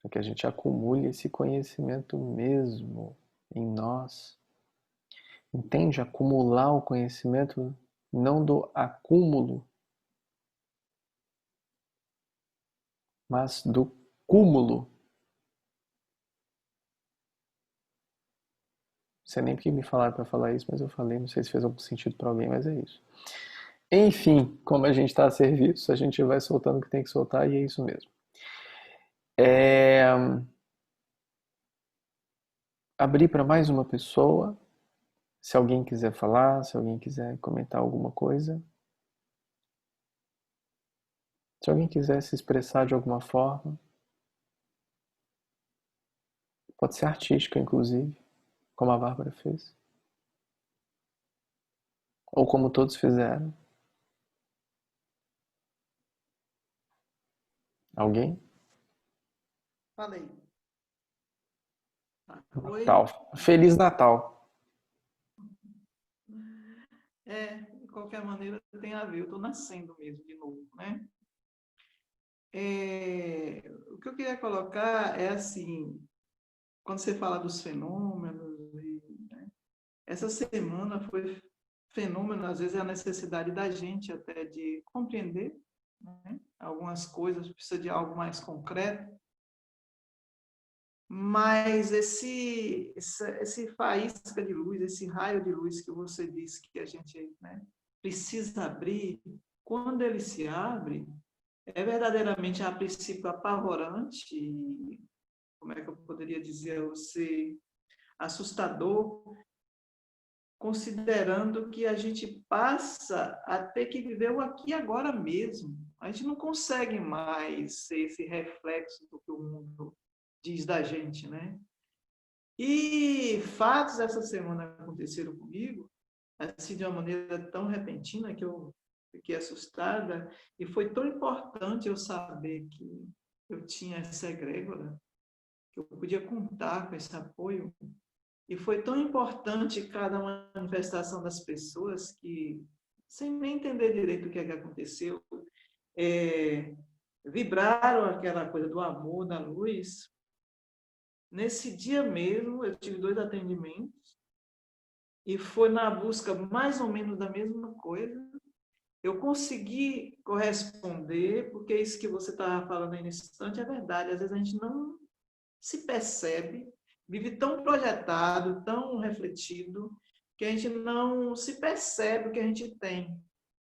Para que a gente acumule esse conhecimento mesmo em nós. Entende? Acumular o conhecimento não do acúmulo, mas do cúmulo. Não sei nem porque me falaram para falar isso, mas eu falei, não sei se fez algum sentido para alguém, mas é isso. Enfim, como a gente está a serviço, a gente vai soltando o que tem que soltar e é isso mesmo. Abrir para mais uma pessoa, se alguém quiser falar, se alguém quiser comentar alguma coisa. Se alguém quiser se expressar de alguma forma, pode ser artística, inclusive, como a Bárbara fez. Ou como todos fizeram. Alguém? Falei. Oi? Natal. Feliz Natal. De qualquer maneira, tem a ver. Eu estou nascendo mesmo de novo, né? O que eu queria colocar é assim, quando você fala dos fenômenos, né? Essa semana foi fenômeno, às vezes é a necessidade da gente até de compreender né? Algumas coisas precisa de algo mais concreto. Mas esse faísca de luz, esse raio de luz que você disse que a gente, né, precisa abrir, quando ele se abre, é verdadeiramente, a princípio, apavorante, e, como é que eu poderia dizer a você, assustador, considerando que a gente passa a ter que viver o aqui e agora mesmo. A gente não consegue mais ser esse reflexo do que o mundo diz da gente, né? E fatos essa semana aconteceram comigo, assim, de uma maneira tão repentina que eu fiquei assustada, e foi tão importante eu saber que eu tinha essa egrégora, que eu podia contar com esse apoio, e foi tão importante cada manifestação das pessoas que, sem nem entender direito o que é que aconteceu, vibraram aquela coisa do amor, da luz. Nesse dia mesmo, eu tive 2 atendimentos, e foi na busca mais ou menos da mesma coisa. Eu consegui corresponder, porque isso que você estava falando aí nesse instante é verdade. Às vezes a gente não se percebe, vive tão projetado, tão refletido, que a gente não se percebe o que a gente tem.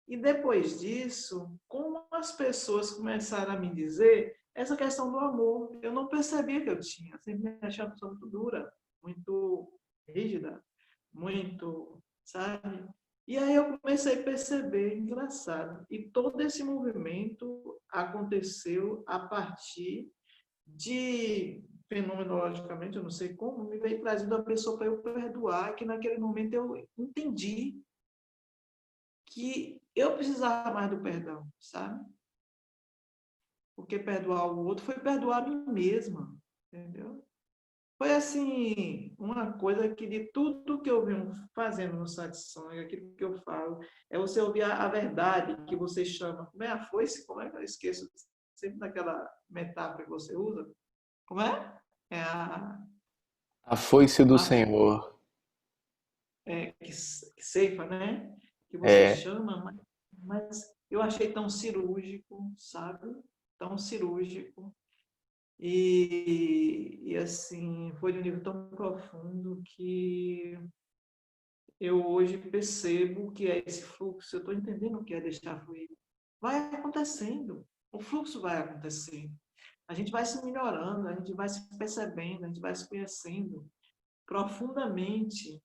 E depois disso, como as pessoas começaram a me dizer essa questão do amor, eu não percebia que eu tinha. Sempre me achei uma pessoa muito dura, muito rígida, muito, sabe? E aí eu comecei a perceber, engraçado. E todo esse movimento aconteceu a partir de, fenomenologicamente, eu não sei como, me veio trazendo a pessoa para eu perdoar, que naquele momento eu entendi que eu precisava mais do perdão, sabe? Porque perdoar o outro foi perdoar a mim mesma, entendeu? Foi assim, uma coisa que de tudo que eu venho fazendo no Satsang, aquilo que eu falo, é você ouvir a verdade que você chama. Como é a foice? Como é que eu esqueço sempre daquela metáfora que você usa? Como é? É A foice do a Senhor. que ceifa, né? Que você É. chama, mas eu achei tão cirúrgico, sabe? Tão cirúrgico. E assim, foi de um nível tão profundo que eu hoje percebo que é esse fluxo, eu estou entendendo o que é deixar fluir. Vai acontecendo, o fluxo vai acontecendo. A gente vai se melhorando, a gente vai se percebendo, a gente vai se conhecendo profundamente.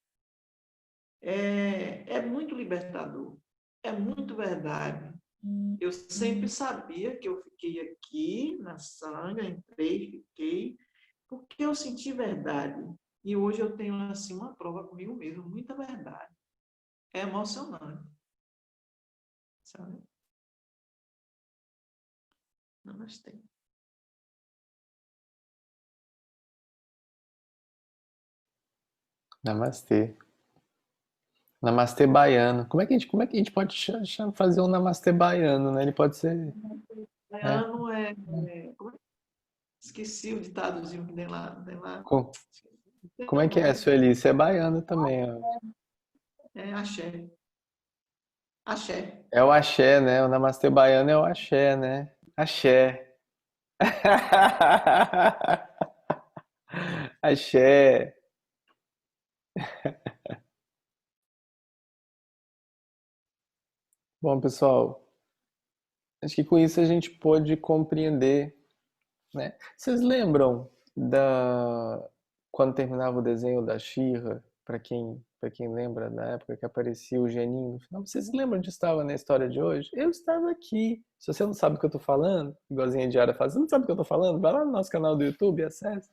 É muito libertador, é muito verdade. Eu sempre sabia que eu fiquei aqui na sanga, entrei, fiquei, porque eu senti verdade. E hoje eu tenho assim uma prova comigo mesmo, muita verdade. É emocionante, sabe? Namastê. Namastê. Namastê baiano. Como é que a gente pode fazer um namastê baiano, né? Ele pode ser. É. Baiano esqueci o ditadozinho que tem lá. Co- Tem Como um é que é, nome. Sueli? Você é baiano também, ó. É axé. Axé. É o axé, né? O namastê baiano é o axé, né? Axé. Axé. Bom, pessoal, acho que com isso a gente pôde compreender, né? Vocês lembram da quando terminava o desenho da She-Ra, para quem lembra da época que aparecia o geninho no final? Vocês lembram de estava na história de hoje? Eu estava aqui. Se você não sabe o que eu tô falando, igualzinho a Diara faz, você não sabe o que eu tô falando? Vai lá no nosso canal do YouTube, acessa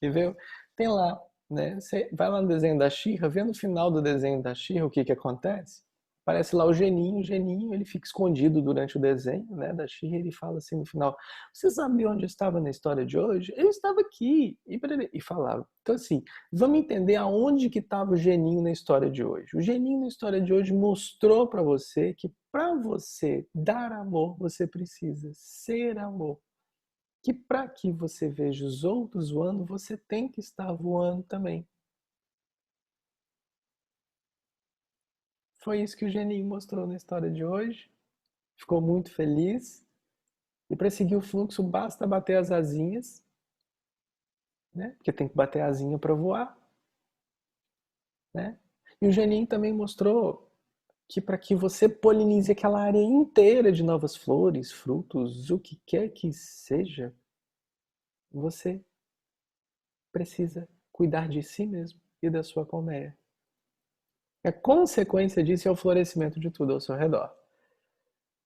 e vê. Tem lá, né? Você vai lá no desenho da She-Ra, vê no final do desenho da She-Ra o que que acontece. Aparece lá o geninho ele fica escondido durante o desenho, né, da She-Ra, ele fala assim no final: você sabe onde eu estava na história de hoje? Eu estava aqui. E falava. Então, assim, vamos entender aonde que estava o geninho na história de hoje. O geninho na história de hoje mostrou para você que para você dar amor, você precisa ser amor. Que para que você veja os outros voando, você tem que estar voando também. Foi isso que o geninho mostrou na história de hoje. Ficou muito feliz. E para seguir o fluxo basta bater as asinhas, né? Porque tem que bater a asinha para voar, né? E o Genin também mostrou que para que você polinize aquela área inteira de novas flores, frutos, o que quer que seja, você precisa cuidar de si mesmo e da sua colmeia. A consequência disso é o florescimento de tudo ao seu redor.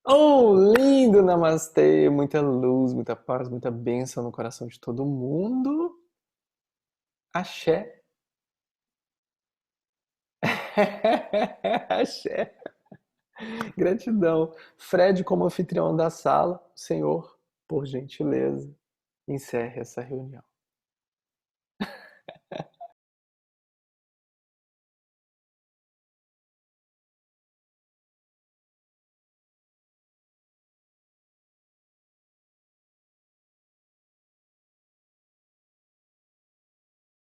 Oh, lindo namastê! Muita luz, muita paz, muita bênção no coração de todo mundo. Axé. Axé. Gratidão. Fred, como anfitrião da sala, Senhor, por gentileza, encerre essa reunião.